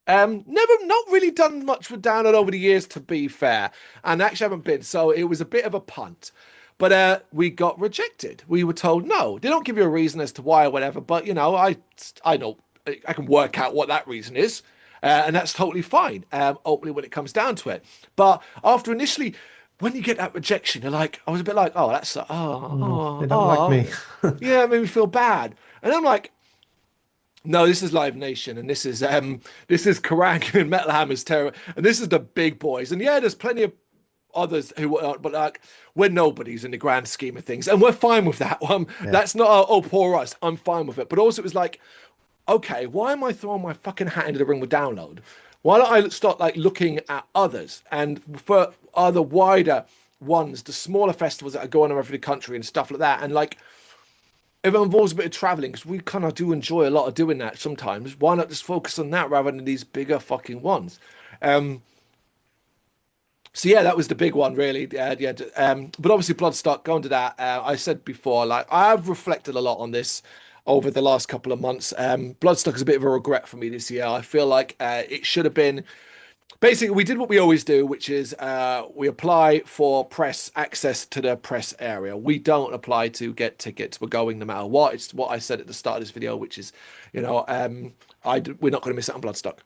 Never, not really done much with Download over the years, to be fair, and actually haven't been. So it was a bit of a punt, but we got rejected. We were told no. They don't give you a reason as to why or whatever, but I know I can work out what that reason is, and that's totally fine. Hopefully, when it comes down to it, but after initially. When you get that rejection, you're like, I was a bit like, oh, that's, Oh, they don't like me. yeah, it made me feel bad. And I'm like, no, this is Live Nation, and this is Kerrang and Metal Hammer's Terror, and this is the big boys. And yeah, there's plenty of others who are, but like we're nobodies in the grand scheme of things, and we're fine with that. Yeah. That's not oh poor us. I'm fine with it. But also it was like, okay, why am I throwing my fucking hat into the ring with Download? Why don't I start like looking at others and for other wider ones, the smaller festivals that are going on over the country and stuff like that, and like if it involves a bit of traveling, because we kind of do enjoy a lot of doing that sometimes, why not just focus on that rather than these bigger fucking ones? Um, so yeah, that was the big one, really. Yeah, but obviously, Bloodstock. Going to that, I said before, like I've reflected a lot on this over the last couple of months. Bloodstock is a bit of a regret for me this year. I feel like it should have been. Basically, we did what we always do, which is we apply for press access to the press area. We don't apply to get tickets. We're going no matter what. It's what I said at the start of this video, which is, we're not going to miss out on Bloodstock,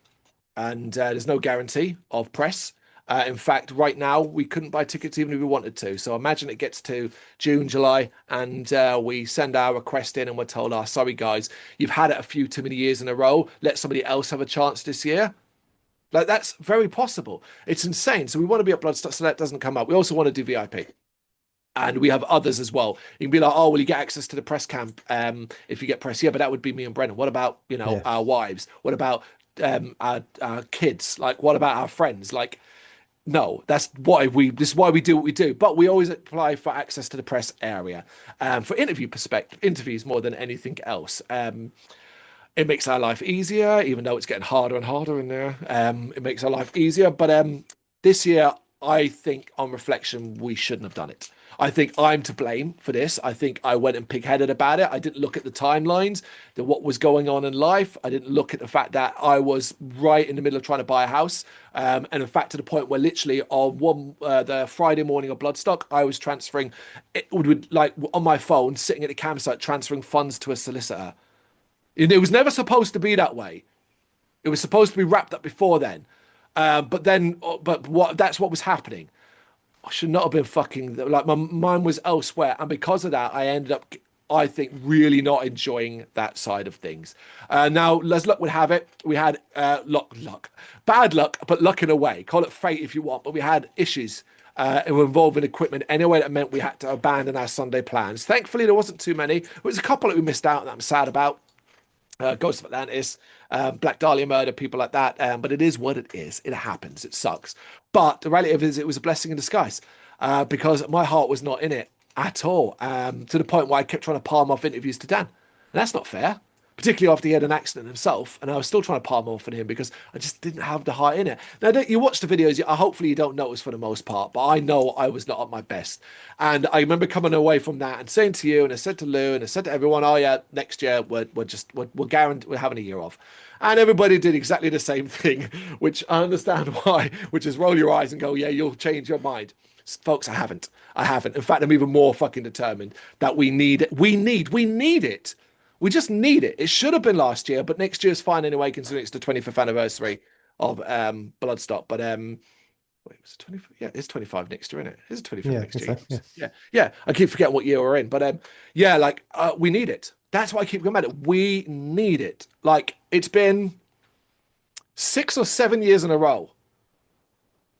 and there's no guarantee of press. In fact, right now we couldn't buy tickets even if we wanted to. So imagine it gets to June, July, and we send our request in, and we're told, "Oh, sorry guys, you've had it a few too many years in a row. Let somebody else have a chance this year." Like that's very possible. It's insane. So we want to be at Bloodstock, so that doesn't come up. We also want to do VIP. And we have others as well. You can be like, oh, well, you get access to the press camp if you get press. Yeah, but that would be me and Brennan. What about, Yeah. our wives? What about our kids? Like, what about our friends? Like, no, this is why we do what we do. But we always apply for access to the press area for interviews more than anything else. It makes our life easier, even though it's getting harder and harder in there. It makes our life easier. But this year, I think on reflection, we shouldn't have done it. I think I'm to blame for this. I think I went and pig-headed about it. I didn't look at the timelines, what was going on in life. I didn't look at the fact that I was right in the middle of trying to buy a house. And in fact, to the point where literally on the Friday morning of Bloodstock, I was transferring, it would like on my phone, sitting at the campsite, transferring funds to a solicitor. It was never supposed to be that way. It was supposed to be wrapped up before then. But what that's what was happening. I should not have been fucking like my mind was elsewhere, and because of that, I ended up, I think, really not enjoying that side of things. Now, as luck would have it, we had bad luck, but luck in a way. Call it fate if you want, but we had issues. Involving equipment anyway that meant we had to abandon our Sunday plans. Thankfully, there wasn't too many. There was a couple that we missed out that I'm sad about. Ghost of Atlantis, Black Dahlia murder, people like that. But it is what it is. It happens. It sucks. But the reality is, it was a blessing in disguise because my heart was not in it at all. To the point where I kept trying to palm off interviews to Dan. And that's not fair. particularly after he had an accident himself. And I was still trying to palm off on him because I just didn't have the heart in it. Now, you watch the videos, hopefully you don't notice for the most part, but I know I was not at my best. And I remember coming away from that and saying to you, and I said to Lou, and I said to everyone, oh yeah, next year we're guaranteed we're having a year off. And everybody did exactly the same thing, which I understand why, which is roll your eyes and go, yeah, you'll change your mind. Folks, I haven't. I haven't. In fact, I'm even more fucking determined that we need it. We need it. We just need it. It should have been last year, but next year's fine anyway, considering it's the 25th anniversary of Bloodstock. But wait, was it 25? Yeah, it's 25 next year, isn't it? It's 25 Yeah, I next think year. so. Yeah. Yeah, yeah. I keep forgetting what year we're in, but yeah, like we need it. That's why I keep going at it. We need it. Like it's been 6 or 7 years in a row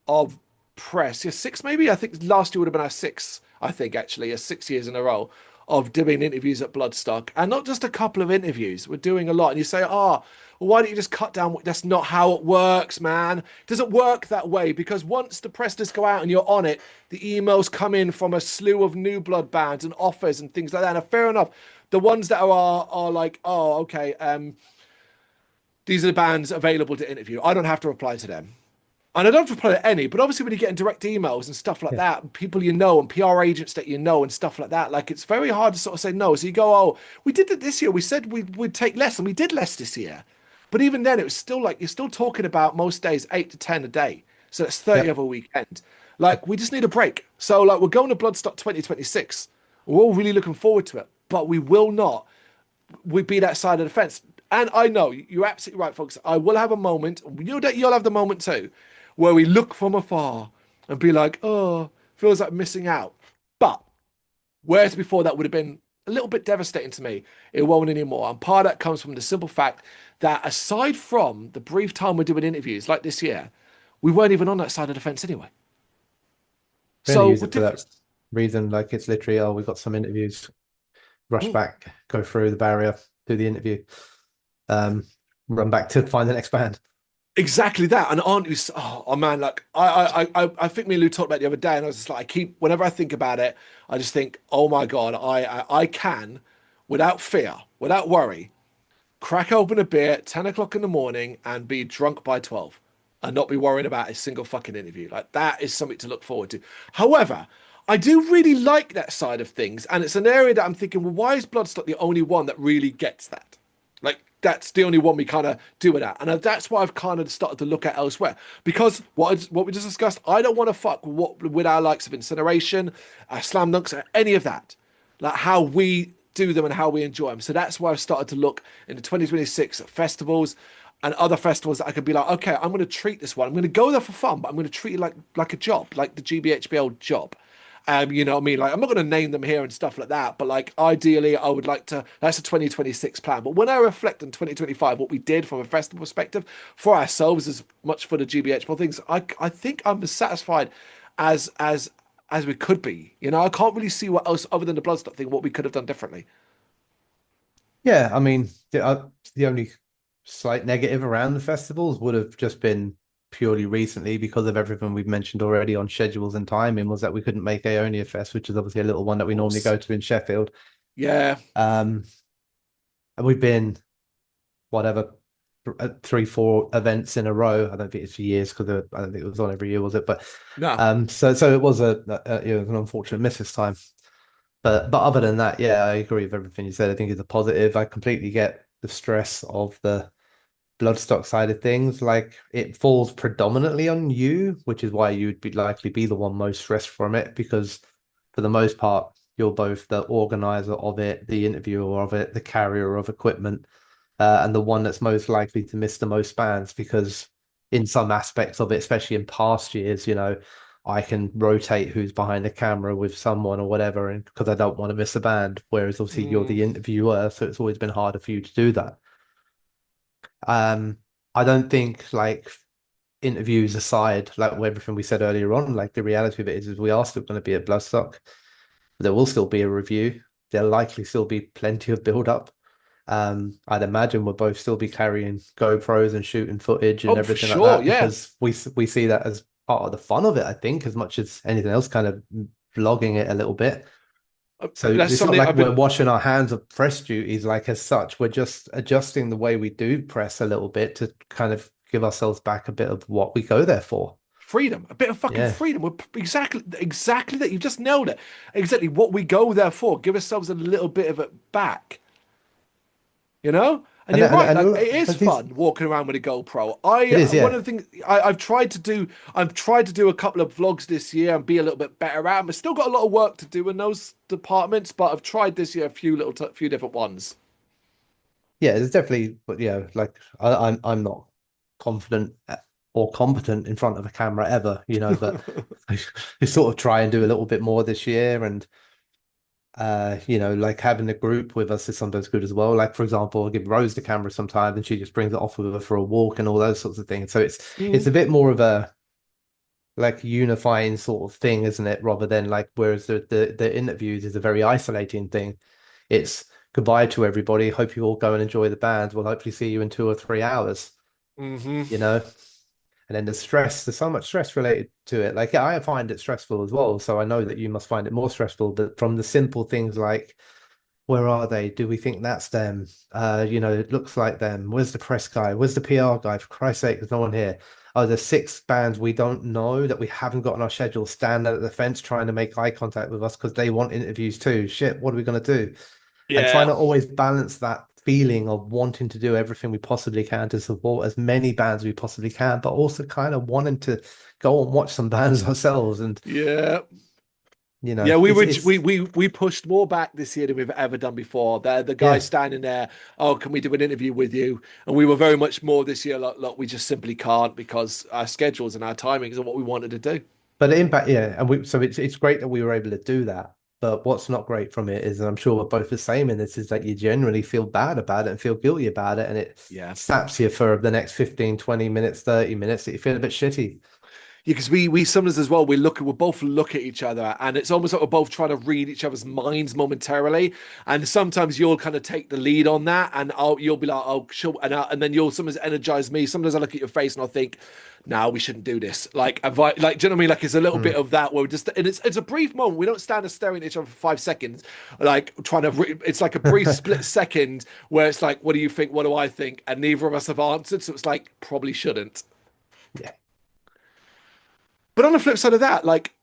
of press. Yeah, six maybe. I think last year would have been our sixth. I think actually, 6 years in a row of doing interviews at Bloodstock, and not just a couple of interviews. We're doing a lot, and you say, "Oh, well, why don't you just cut down?" That's not how it works, man. It doesn't work that way because once the press does go out and you're on it, the emails come in from a slew of new blood bands and offers and things like that. And fair enough, the ones that are like, "Oh, okay, these are the bands available to interview." I don't have to reply to them. And I don't reply to any, but obviously when you get in direct emails and stuff like Yeah. that, and people you know and PR agents that you know and stuff like that, like it's very hard to sort of say no. So you go, oh, we did it this year. We said we'd take less, and we did less this year. But even then, it was still like you're still talking about most days 8 to 10 a day. So that's 30 Yep. over a weekend. Like we just need a break. So like we're going to Bloodstock 2026. We're all really looking forward to it, but we will not we be that side of the fence. And I know you're absolutely right, folks. I will have a moment. You'll have the moment too, where we look from afar and be like, "Oh, feels like missing out." But whereas before that would have been a little bit devastating to me, it won't anymore. And part of that comes from the simple fact that aside from the brief time we're doing interviews like this year, we weren't even on that side of the fence anyway. We only So use we're it for that different. reason. Like it's literally, oh, we've got some interviews, rush Mm. back, go through the barrier, do the interview, um, run back to find the next band. Exactly that. And aren't you? Oh man, like I think me and Lou talked about it the other day, and I was just like, I keep whenever I think about it, I just think, oh my God, I can, without fear, without worry, crack open a beer at 10 o'clock in the morning and be drunk by 12 and not be worried about a single fucking interview. Like that is something to look forward to. However, I do really like that side of things, and it's an area that I'm thinking, well, why is Bloodstock the only one that really gets that? Like that's the only one we kind of do with that, and that's why I've kind of started to look at elsewhere because what we just discussed, I don't want to fuck with our likes of Incineration, Slam Dunks, or any of that, like how we do them and how we enjoy them. So that's why I've started to look into 2026 festivals and other festivals that I could be like, okay, I'm going to treat this one. I'm going to go there for fun, but I'm going to treat it like a job, like the GBHBL job. You know what I mean? Like, I'm not going to name them here and stuff like that, but like, ideally, I would like to. That's a 2026 plan. But when I reflect on 2025, what we did from a festival perspective for ourselves, as much for the GBHBL things, I think I'm as satisfied as we could be. You know, I can't really see what else other than the Bloodstock thing, what we could have done differently. Yeah, I mean, the only slight negative around the festivals would have just been purely recently because of everything we've mentioned already on schedules and timing was that we couldn't make Aonia Fest, which is obviously a little one that Of we normally course. go to in Sheffield. Yeah. Um, and we've been whatever 3, 4 events in a row. I don't think it's for years because I don't think it was on every year, was it? But No. so it was an unfortunate miss this time. But other than that, yeah, I agree with everything you said. I think it's a positive. I completely get the stress of the bloodstock side of things. Like it falls predominantly on you, which is why you'd be likely be the one most stressed from it, because for the most part, you're both the organizer of it, the interviewer of it, the carrier of equipment, and the one that's most likely to miss the most bands because in some aspects of it, especially in past years, I can rotate who's behind the camera with someone or whatever, and because I don't want to miss a band. Whereas obviously you're Mm. the interviewer, so it's always been harder for you to do that. Um, I don't think like interviews aside, like everything we said earlier on, like the reality of it is we are still going to be at Bloodstock. There will still be a review. There'll likely still be plenty of build up. I'd imagine we'll both still be carrying GoPros and shooting footage and Oh, for everything like sure. that Yeah. because we see that as part of the fun of it, I think, as much as anything else, kind of vlogging it a little bit. So That's it's not something like I've we're been washing our hands of press duties like as such. We're just adjusting the way we do press a little bit to kind of give ourselves back a bit of what we go there for. freedom, a bit of fucking Yeah. freedom. We're exactly that. You just nailed it. Exactly what we go there for. Give ourselves a little bit of it back, you know? And you're right, like it is But these fun walking around with a GoPro. it is, One yeah. of the things I've tried to do a couple of vlogs this year and be a little bit better at 'em. I've still got a lot of work to do in those departments, but I've tried this year a few different ones. Yeah, there's definitely, but yeah, like I'm not confident or competent in front of a camera ever, but I sort of try and do a little bit more this year, and like having a group with us is sometimes good as well. Like for example, I'll give Rose the camera sometimes, and she just brings it off with her for a walk and all those sorts of things. So it's Mm. a bit more of a like unifying sort of thing, isn't it? Rather than like whereas the interviews is a very isolating thing. It's goodbye to everybody. Hope you all go and enjoy the band. We'll hopefully see you in 2 or 3 hours, Hmm. you know? And then the stress, there's so much stress related to it. Like I find it stressful as well. So I know that you must find it more stressful, but from the simple things like where are they? Do we think that's them? It looks like them. Where's the press guy? Where's the PR guy? For Christ's sake, there's no one here. Oh, there's 6 bands we don't know that we haven't got on our schedule standing at the fence trying to make eye contact with us because they want interviews too. Shit, what are we going to do? And trying Yeah. to always balance that feeling of wanting to do everything we possibly can to support as many bands we possibly can, but also kind of wanting to go and watch some bands ourselves. And Yeah. you know, Yeah, we it's were it's we pushed more back this year than we've ever done before. The guy yeah. standing there, oh, can we do an interview with you? And we were very much more this year. Like, look, we just simply can't because our schedules and our timings and what we wanted to do. But the impact, yeah, and so it's great that we were able to do that. But what's not great from it is, and I'm sure we're both the same in this, is that you generally feel bad about it and feel guilty about it, and it Yeah. saps you for the next 15, 20 minutes, 30 minutes that you feel a bit shitty. Yeah, because we sometimes as well we both look at each other and it's almost like we're both trying to read each other's minds momentarily, and sometimes you'll kind of take the lead on that, and you'll be like, oh sure, and then you'll sometimes energize me. Sometimes I look at your face and I'll think, no, we shouldn't do this. Like, do you know what I mean? Like it's a little bit Mm, of that where we just, and it's a brief moment. We don't stand there staring at each other for 5 seconds, like trying to. It's like a brief split second where it's like, what do you think? What do I think? And neither of us have answered, so it's like probably shouldn't. yeah. But on the flip side of that, like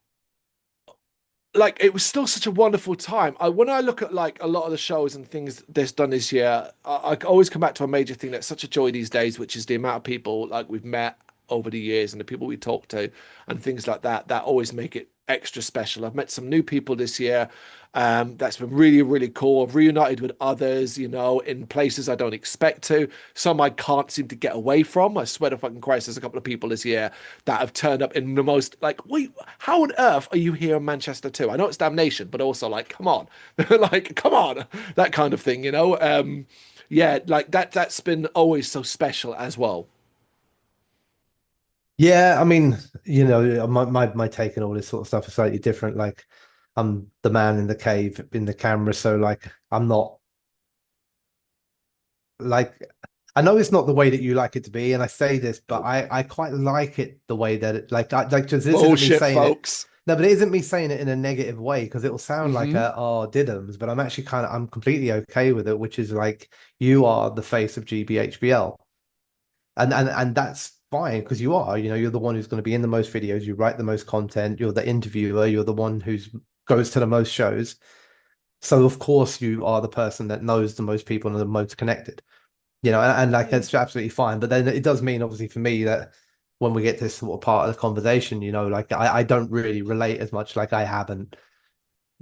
it was still such a wonderful time. When I look at like a lot of the shows and things that's done this year, I always come back to a major thing that's such a joy these days, which is the amount of people like we've met over the years and the people we talk to and things like that that always make it extra special. I've met some new people this year. That's been really, really cool. I've reunited with others, in places I don't expect to. Some I can't seem to get away from. I swear to fucking Christ, there's a couple of people this year that have turned up in the most like, wait, how on earth are you here in Manchester too? I know it's damnation, but also like, come on, like, come on, that kind of thing. Yeah, like that's been always so special as well. Yeah, I mean, my take on all this sort of stuff is slightly different. Like, I'm the man in the cave in the camera, so like, I'm not like, I know it's not the way that you like it to be, and I say this, but Nope. I quite like it the way that it like just this isn't me Bullshit, saying it. folks. No, but it isn't me saying it in a negative way because it'll sound like Hmm. a diddums, but I'm completely okay with it, which is like you are the face of GBHBL. And that's fine because you are, you're the one who's going to be in the most videos, you write the most content, you're the interviewer, you're the one who's goes to the most shows. So of course you are the person that knows the most people and the most connected. And like Yeah. that's absolutely fine. But then it does mean obviously for me that when we get to this sort of part of the conversation, like I don't really relate as much, like I haven't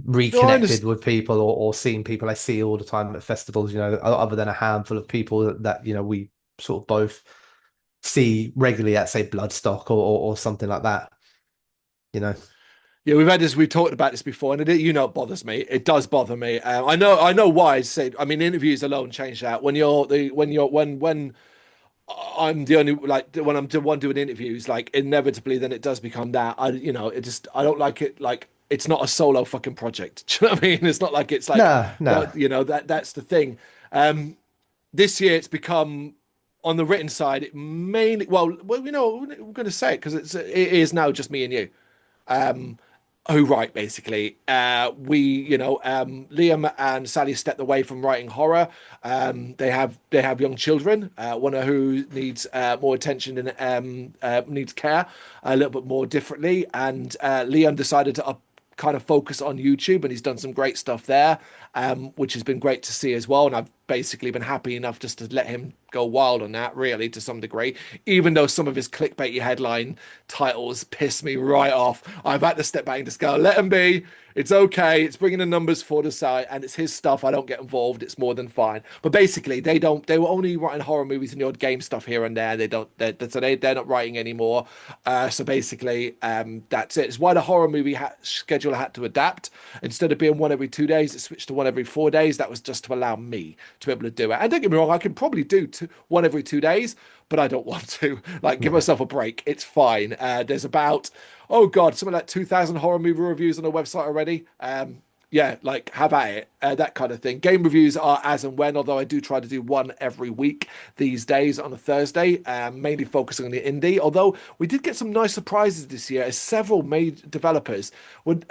No, I reconnected understand. with people or seen people I see all the time at festivals, other than a handful of people that we sort of both see regularly at say Bloodstock or something like that, you know. Yeah, we've talked about this before, and it bothers me. It does bother me. I know why. I mean, interviews alone change that. When I'm the only like when I'm the one doing interviews, like inevitably, then it does become that. I don't like it. Like it's not a solo fucking project. Do you know what I mean? It's not like it's like Nah, nah. that's the thing. This year it's become on the written side. It mainly, well, we're going to say it because it is now just me and you. Oh, right, basically. Liam and Sally stepped away from writing horror. They have young children, one of who needs more attention and needs care a little bit more differently. And Liam decided to kind of focus on YouTube, and he's done some great stuff there, which has been great to see as well. And I've basically been happy enough just to let him go wild on that, really, to some degree, even though some of his clickbaity headline titles piss me right off. I've had to step back and just go, let him be. It's okay. It's bringing the numbers for the site, and it's his stuff. I don't get involved. It's more than fine. But basically, they don't. They were only writing horror movies and the odd game stuff here and there. They don't. They're not writing anymore. So basically, that's it. It's why the horror movie schedule had to adapt. Instead of being one every 2 days, it switched to one every 4 days. That was just to allow me to be able to do it. And don't get me wrong, I can probably do one every 2 days, but I don't want to. Like, give Yeah. myself a break. It's fine. There's about, oh God, something like 2,000 horror movie reviews on the website already. Yeah, like, have at it, that kind of thing. Game reviews are as and when, although I do try to do one every week these days on a Thursday, mainly focusing on the indie. Although we did get some nice surprises this year, as several made developers would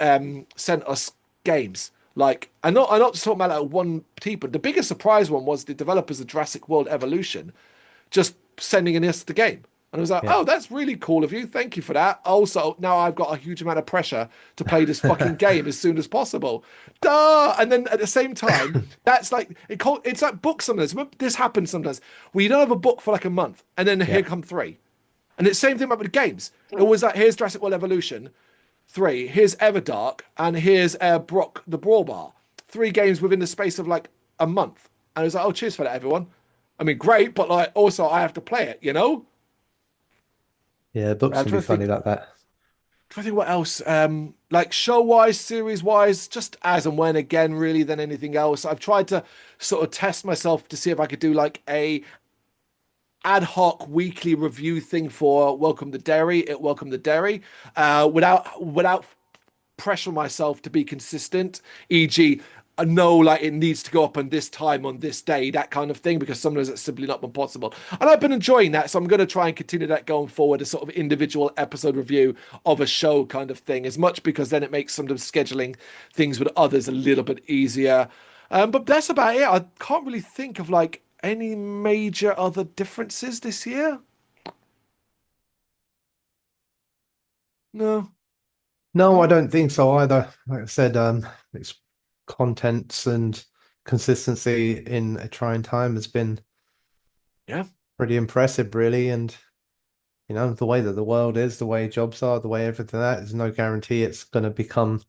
sent us games. Like, I'm not just talking about like one people. The biggest surprise one was the developers of Jurassic World Evolution just sending us the game. And I was like, Yeah. oh, that's really cool of you. Thank you for that. Also, now I've got a huge amount of pressure to play this fucking game as soon as possible. Duh! And then at the same time, that's like it's like books sometimes. This happens sometimes. We don't have a book for like a month, and then here Yeah. come three. And it's the same thing about the games. It was like, here's Jurassic World Evolution 3, here's Everdark, and here's Brock the Brawl Bar. Three games within the space of like a month. And I was like, oh, cheers for that, everyone. I mean, great, but like also I have to play it, you know? Yeah, books I'm can be trying to funny think. like that. Trying to think what else. Like show wise, series wise, just as and when again, really, than anything else. I've tried to sort of test myself to see if I could do like a ad hoc weekly review thing for Welcome the Dairy, without pressure myself to be consistent, e.g., I know like it needs to go up on this time on this day, that kind of thing, because sometimes it's simply not been possible. And I've been enjoying that, so I'm going to try and continue that going forward, a sort of individual episode review of a show kind of thing, as much because then it makes sometimes scheduling things with others a little bit easier. But that's about it. I can't really think of like any major other differences this year. No. No, I don't think so either. Like I said, it's contents and consistency in a trying time has been Yeah. pretty impressive, really. And the way that the world is, the way jobs are, the way everything that, there's no guarantee it's going to become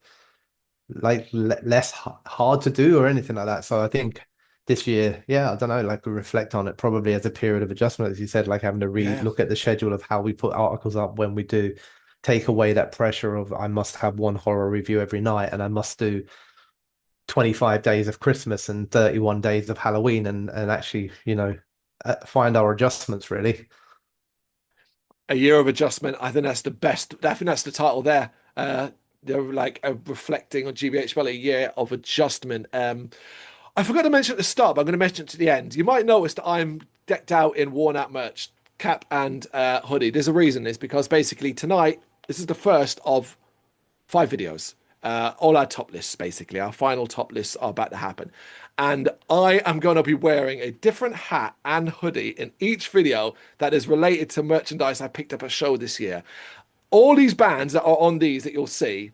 like less hard to do or anything like that. So I think this year, yeah, I don't know, like we reflect on it probably as a period of adjustment, as you said, like having to Yeah. look at the schedule of how we put articles up when we do, take away that pressure of I must have one horror review every night and I must do 25 days of Christmas and 31 days of Halloween and actually, find our adjustments really. A year of adjustment. I think that's the best. I think that's the title there. They're like reflecting on GBHBL, a year of adjustment. I forgot to mention at the start, but I'm going to mention it to the end. You might notice that I'm decked out in worn out merch, cap and hoodie. There's a reason. It's because basically tonight, this is the first of 5 videos. All our top lists, basically, our final top lists are about to happen. And I am going to be wearing a different hat and hoodie in each video that is related to merchandise I picked up at show this year. All these bands that are on these that you'll see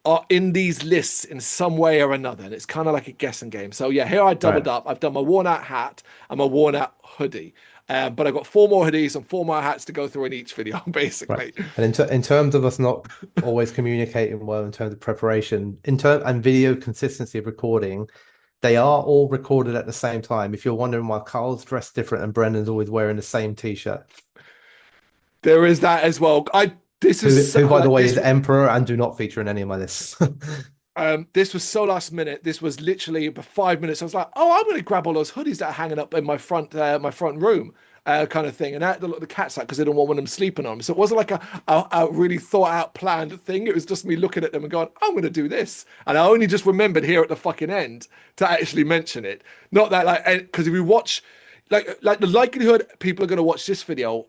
are in these lists in some way or another. And it's kind of like a guessing game. So yeah, here I doubled Right. up. I've done my worn out hat and my worn out hoodie. But I've got four more hoodies and four more hats to go through in each video, Right. basically. And in terms of us not always communicating well in terms of preparation, in term and video consistency of recording, they are all recorded at the same time. If you're wondering why Carl's dressed different and Brendan's always wearing the same t-shirt, There is that as well. I this is who so, by the like way is Emperor and do not feature in any of my lists. this was so last minute. This was literally about 5 minutes. I was like, "Oh, I'm going to grab all those hoodies that are hanging up in my front room, kind of thing." And I had to look the cats out because I didn't want one of them sleeping on them. So it wasn't like a really thought out, planned thing. It was just me looking at them and going, "I'm going to do this." And I only just remembered here at the fucking end to actually mention it. Not that like because if you watch, like the likelihood people are going to watch this video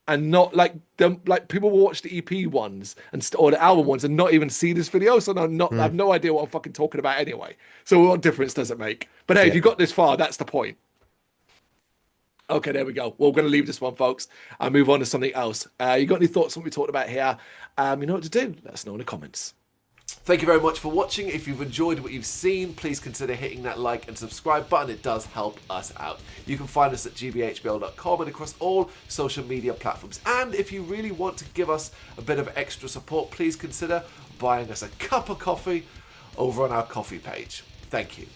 and not like them, like people will watch the EP ones or the album ones and not even see this video, so I have Mm, no idea what I'm fucking talking about anyway. So what difference does it make? But hey, if yeah. you got this far, that's the point. Okay, there we go. Well, we're going to leave this one, folks, and move on to something else. You got any thoughts on what we talked about here? You know what to do. Let us know in the comments. Thank you very much for watching. If you've enjoyed what you've seen, please consider hitting that like and subscribe button. It does help us out. You can find us at gbhbl.com and across all social media platforms. And if you really want to give us a bit of extra support, please consider buying us a cup of coffee over on our coffee page. Thank you.